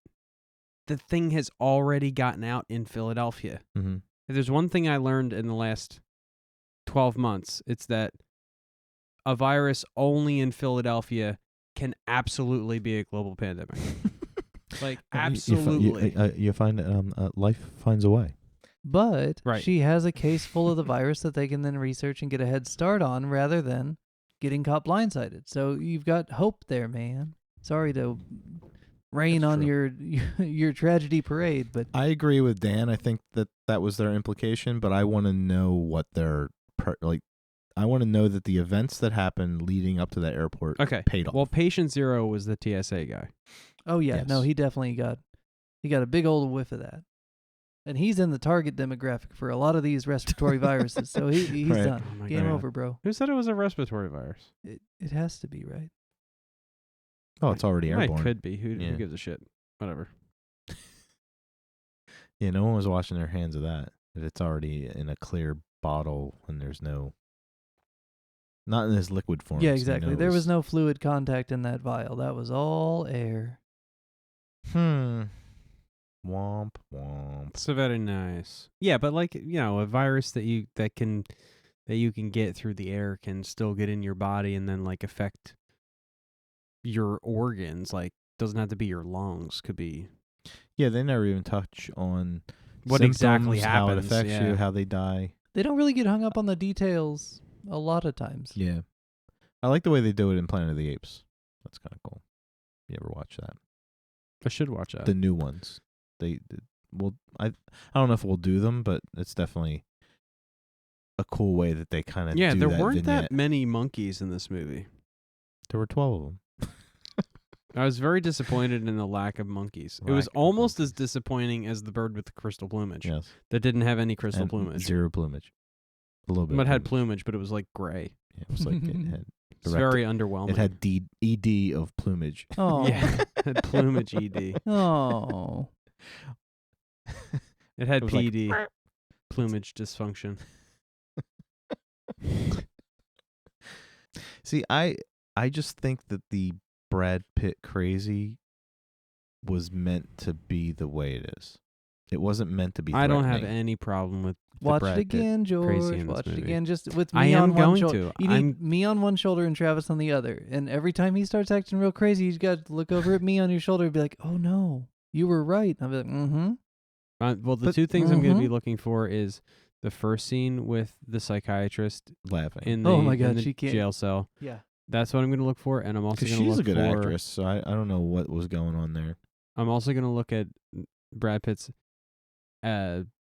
the thing has already gotten out in Philadelphia. Mm-hmm. If there's one thing I learned in the last 12 months, it's that a virus only in Philadelphia can absolutely be a global pandemic. Like, absolutely. You find that life finds a way. But Right. she has a case full of the virus that they can then research and get a head start on rather than getting caught blindsided. So you've got hope there, man. Sorry to rain That's on true. your tragedy parade, but I agree with Dan. I think that was their implication, but I want to know what their I want to know that the events that happened leading up to that airport Okay. paid off. Well, Patient Zero was the TSA guy. oh yeah, no, Yes. he definitely got a big old whiff of that. And he's in the target demographic for a lot of these respiratory viruses. So he's Right. done. Oh my Game God. over, bro. Who said it was a respiratory virus? It has to be, right? Oh, it's already It airborne. could be. Who Yeah. gives a shit? Whatever. Yeah, no one was washing their hands of that. If it's already in a clear bottle and there's not in this liquid form. Yeah, so you exactly. know There it was no fluid contact in that vial. That was all air. Womp womp. So very nice. Yeah, but like, a virus that you can get through the air can still get in your body and then like affect your organs. Like, doesn't have to be your lungs. Could be Yeah, they never even touch on what symptoms, exactly how it happens. affects yeah. you, how they die. They don't really get hung up on the details a lot of times. Yeah. I like the way they do it in Planet of the Apes. That's kind of cool. You ever watch that? I should watch that. The new ones. I don't know if we'll do them, but it's definitely a cool way that they kind of yeah, do there that weren't vignette. that many monkeys in this movie. There were 12 of them. I was very disappointed in the lack of monkeys. It was Lack of almost as monkeys. disappointing as the bird with the crystal plumage Yes. that didn't have any crystal And plumage. Zero plumage. A little bit. But of it had plumage, but it was like gray. Yeah, it was like it had It's Direct- very underwhelming. it had ED of plumage. Oh. yeah, it had plumage ED. Oh. It had It was like, PD, plumage dysfunction. See, I just think that the Brad Pitt crazy was meant to be the way it is. It wasn't meant to be I don't have threatening. any problem with the Watch Brad it again, Pitt crazy George. in this Watch it movie. again, just with I me am on one going shoulder. to. You need me on one shoulder and Travis on the other. And every time he starts acting real crazy, you got to look over at me on your shoulder and be like, "Oh no, you were right." I'll be like, "Mm-hmm." Well, the But- two things I'm going to be looking for is the first scene with the psychiatrist Laughing. in the, Oh my God, in the she can't- jail cell. Yeah. That's what I'm going to look for, and I'm also Because going to she's look a good for. actress, so I don't know what was going on there. I'm also going to look at Brad Pitt's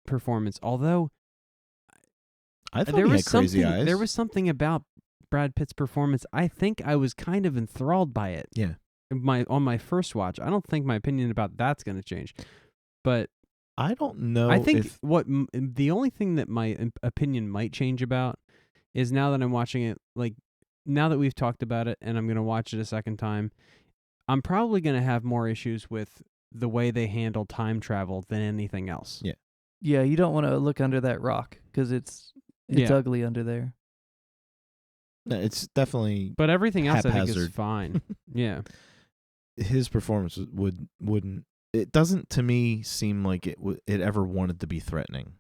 performance. Although I thought there he was had crazy something, eyes. there was something about Brad Pitt's performance. I think I was kind of enthralled by it. Yeah. On my first watch, I don't think my opinion about that's going to change, but I don't know. I think if, the only thing that my opinion might change about is now that I'm watching it, like now that we've talked about it and I'm going to watch it a second time, I'm probably going to have more issues with the way they handle time travel than anything else. Yeah. Yeah, you don't want to look under that rock because it's Yeah. ugly under there. no, it's definitely But everything else I think is haphazard. fine. Yeah. His performance wouldn't. It doesn't to me seem like it ever wanted to be threatening.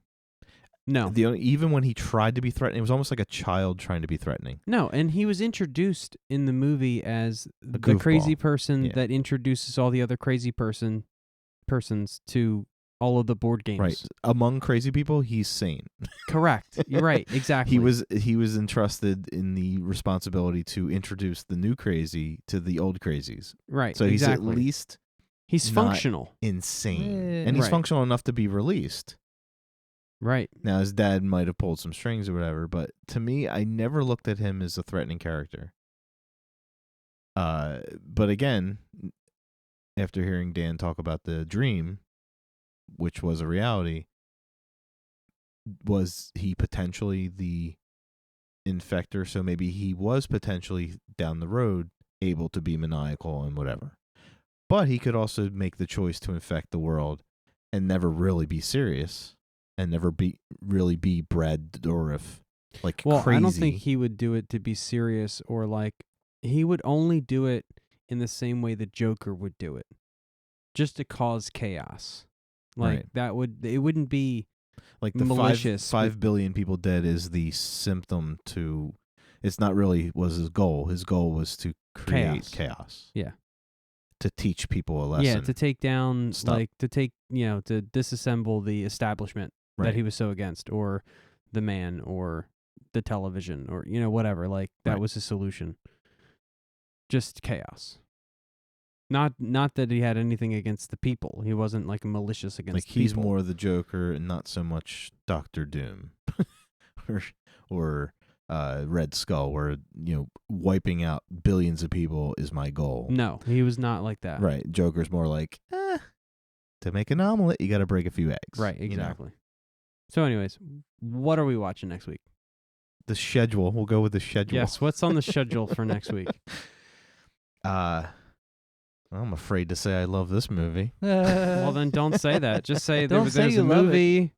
No. Even when he tried to be threatening, it was almost like a child trying to be threatening. No, and he was introduced in the movie as the goofball. crazy person Yeah. that introduces all the other crazy persons to all of the board games. Right. Among crazy people, he's sane. Correct. You're right. Exactly. He was entrusted in the responsibility to introduce the new crazy to the old crazies. right. So exactly. he's at least He's not functional. insane. Yeah. And he's Right. functional enough to be released. Right. Now, his dad might have pulled some strings or whatever, but to me, I never looked at him as a threatening character. But again, after hearing Dan talk about the dream, which was a reality, was he potentially the infector? So maybe he was potentially down the road able to be maniacal and whatever. But he could also make the choice to infect the world and never really be serious and never really be Brad Dourif, like Well, crazy. I don't think he would do it to be serious or like he would only do it in the same way the Joker would do it, just to cause chaos. Like Right. it wouldn't be like the malicious 5 billion people dead is the symptom to. It's not really was his goal. His goal was to create chaos. Yeah. To teach people a lesson. Yeah, to take down, Stop. to disassemble the establishment Right. that he was so against, or the man, or the television, or whatever. Like that Right. was his solution. Just chaos. Not that he had anything against the people. He wasn't like malicious against Like the he's people. more the Joker and not so much Dr. Doom or Red Skull, where wiping out billions of people is my goal. No, he was not like that. Right. Joker's more like, to make an omelet, you got to break a few eggs. Right, exactly. So anyways, what are we watching next week? The schedule. We'll go with the schedule. Yes, what's on the schedule for next week? I'm afraid to say I love this movie. Well, then don't say that. Just say Don't say there's you a love it. movie.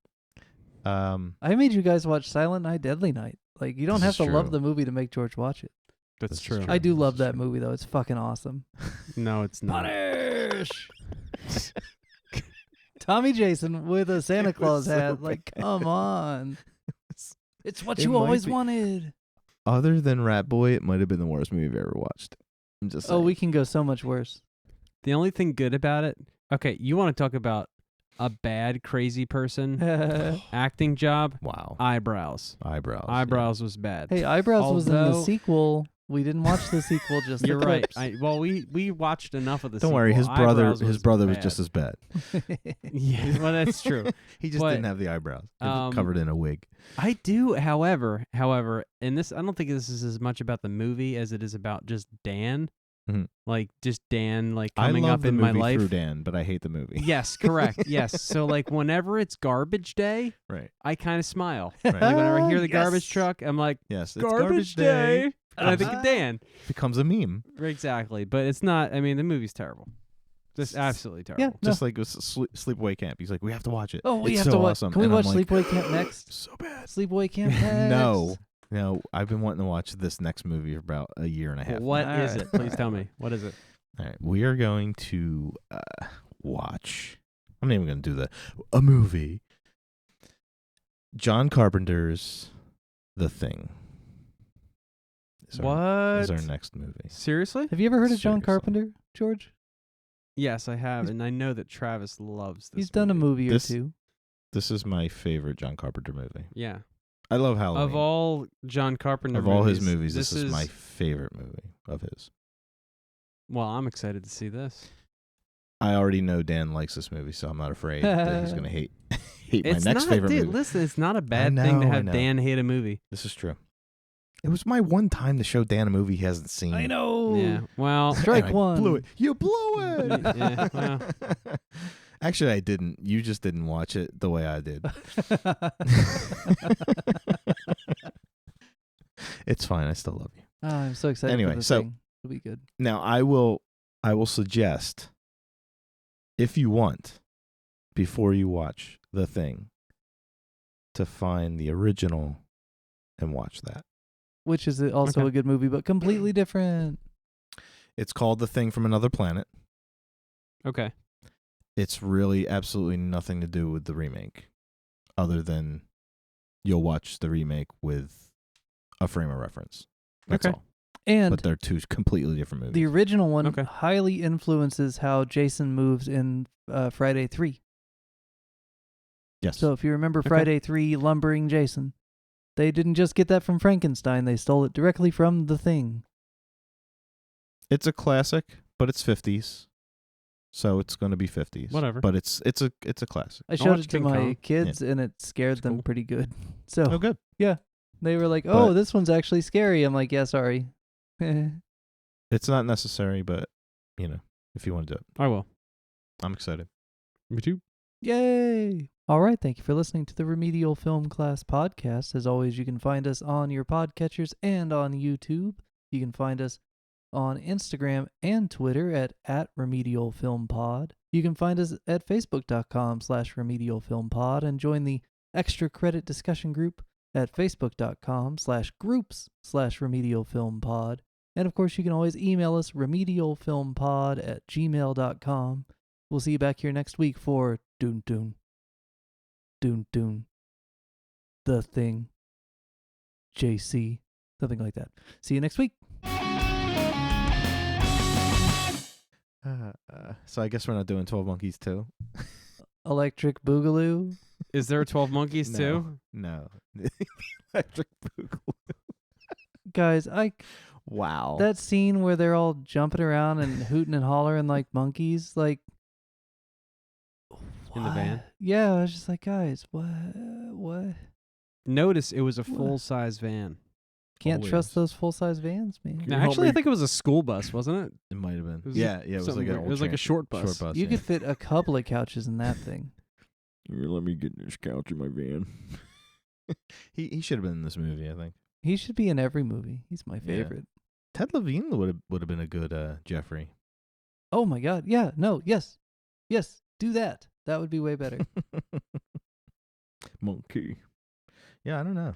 I made you guys watch Silent Night, Deadly Night. Like, you don't This have is to love true. the movie to make George watch it. That's This is true. true. I do This love is that true. movie, though. It's fucking awesome. No, it's not. Punish! Tommy Jason with a Santa It was Claus so hat. Like, bad. come on. It's what It you might always be. wanted. Other than Rat Boy, it might have been the worst movie I've ever watched. I'm just saying. Oh, we can go so much worse. The only thing good about it, okay, you want to talk about a bad, crazy person acting job? Wow. Eyebrows. Eyebrows. yeah. Eyebrows was bad. Hey, Eyebrows was in the Although- sequel. We didn't watch the sequel, just You're the right. clips. We watched enough of the Don't worry, sequel. his brother Eyebrows was bad. just as bad. Yeah, well, that's true. He just But, didn't have the eyebrows. He was covered in a wig. I do, however, and this, I don't think this is as much about the movie as it is about just Dan. Mhm. Like, just Dan, like, I coming love up the in my movie life. through Dan, but I hate the movie. Yes, correct. Yes. So, like, whenever it's garbage day, Right. I kind of smile. Right. Like, whenever I hear the Yes. garbage truck, I'm like, Yes. It's garbage day. And I think of Dan. Becomes a meme. Exactly. But it's not, I mean, the movie's terrible. Just absolutely terrible. Yeah. Just like with Sleepaway Camp. He's like, we have to watch it. Oh, we It's have so to watch. awesome. Can we And I'm watch like, Sleepaway Camp next? So bad. Sleepaway Camp next. No. No, I've been wanting to watch this next movie for about a year and a half. What now. is Alright. it? Please tell me. What is it? All right, we are going to watch. I'm not even going to do a movie. John Carpenter's The Thing. Is What? our next movie. Seriously? Have you ever heard of John Seriously. Carpenter, George? Yes, I have, He's- and I know that Travis loves this. He's done a movie This- or two. This is my favorite John Carpenter movie. Yeah. I love Halloween. Of all John Carpenter Of all his movies, this is my is favorite movie of his. Well, I'm excited to see this. I already know Dan likes this movie, so I'm not afraid that he's going to hate my It's next not, favorite dude, movie. listen, it's not a bad thing to know, I have know. Dan hate a movie. This is true. It was my one time to show Dan a movie he hasn't seen. I know. Yeah. Well, Strike And I one. blew it. You blew it. Yeah, well. Actually, I didn't. You just didn't watch it the way I did. It's fine. I still love you. Oh, I'm so excited Anyway, for this so- thing. It'll be good. Now, I will suggest, if you want, before you watch The Thing, to find the original and watch that. Which is also Okay. a good movie, but completely different. It's called The Thing from Another Planet. okay. It's really absolutely nothing to do with the remake, other than you'll watch the remake with a frame of reference. That's Okay. all. And But they're two completely different movies. the original one Okay. highly influences how Jason moves in Friday 3. yes. So if you remember Okay. Friday 3 lumbering Jason, they didn't just get that from Frankenstein. They stole it directly from The Thing. It's a classic, but it's 50s. So it's going to be 50s. Whatever. But it's a classic. I showed watch it to King my Kong. kids, and it scared It's them cool. pretty good. So Oh, good. they were like, "Oh, But- this one's actually scary." I'm like, "Yeah, sorry." It's not necessary, but, if you want to do it. I will. I'm excited. Me too. Yay! All right, thank you for listening to the Remedial Film Class Podcast. As always, you can find us on your podcatchers and on YouTube. You can find us on Instagram and Twitter at Remedial Film Pod. You can find us at facebook.com/Remedial Film Pod and join the extra credit discussion group at facebook.com/groups/Remedial Film Pod. And of course, you can always email us remedialfilmpod@gmail.com. We'll see you back here next week for Doon Doon. Doon Doon. The Thing. JC. Something like that. See you next week. So I guess we're not doing 12 Monkeys too. Electric Boogaloo. Is there 12 Monkeys too? No. Electric Boogaloo. Guys, Wow. that scene where they're all jumping around and hooting and hollering like monkeys, like In the van? what? Yeah, I was just like, guys, what? Notice it was a What? full-size van. Can't trust Always. those full-size vans, man. Can No, you help actually, I me? think it was a school bus, wasn't it? It might have been. It was Yeah, it was something like an weird. old It was like a short bus. Short bus. You yeah. could fit a couple of couches in that thing. Let me get this couch in my van. he should have been in this movie, I think. He should be in every movie. He's my favorite. Ted Levine would have been a good Jeffrey. Oh my God. Yeah. No. Yes. Yes. Do that. That would be way better. Monkey. Yeah, I don't know.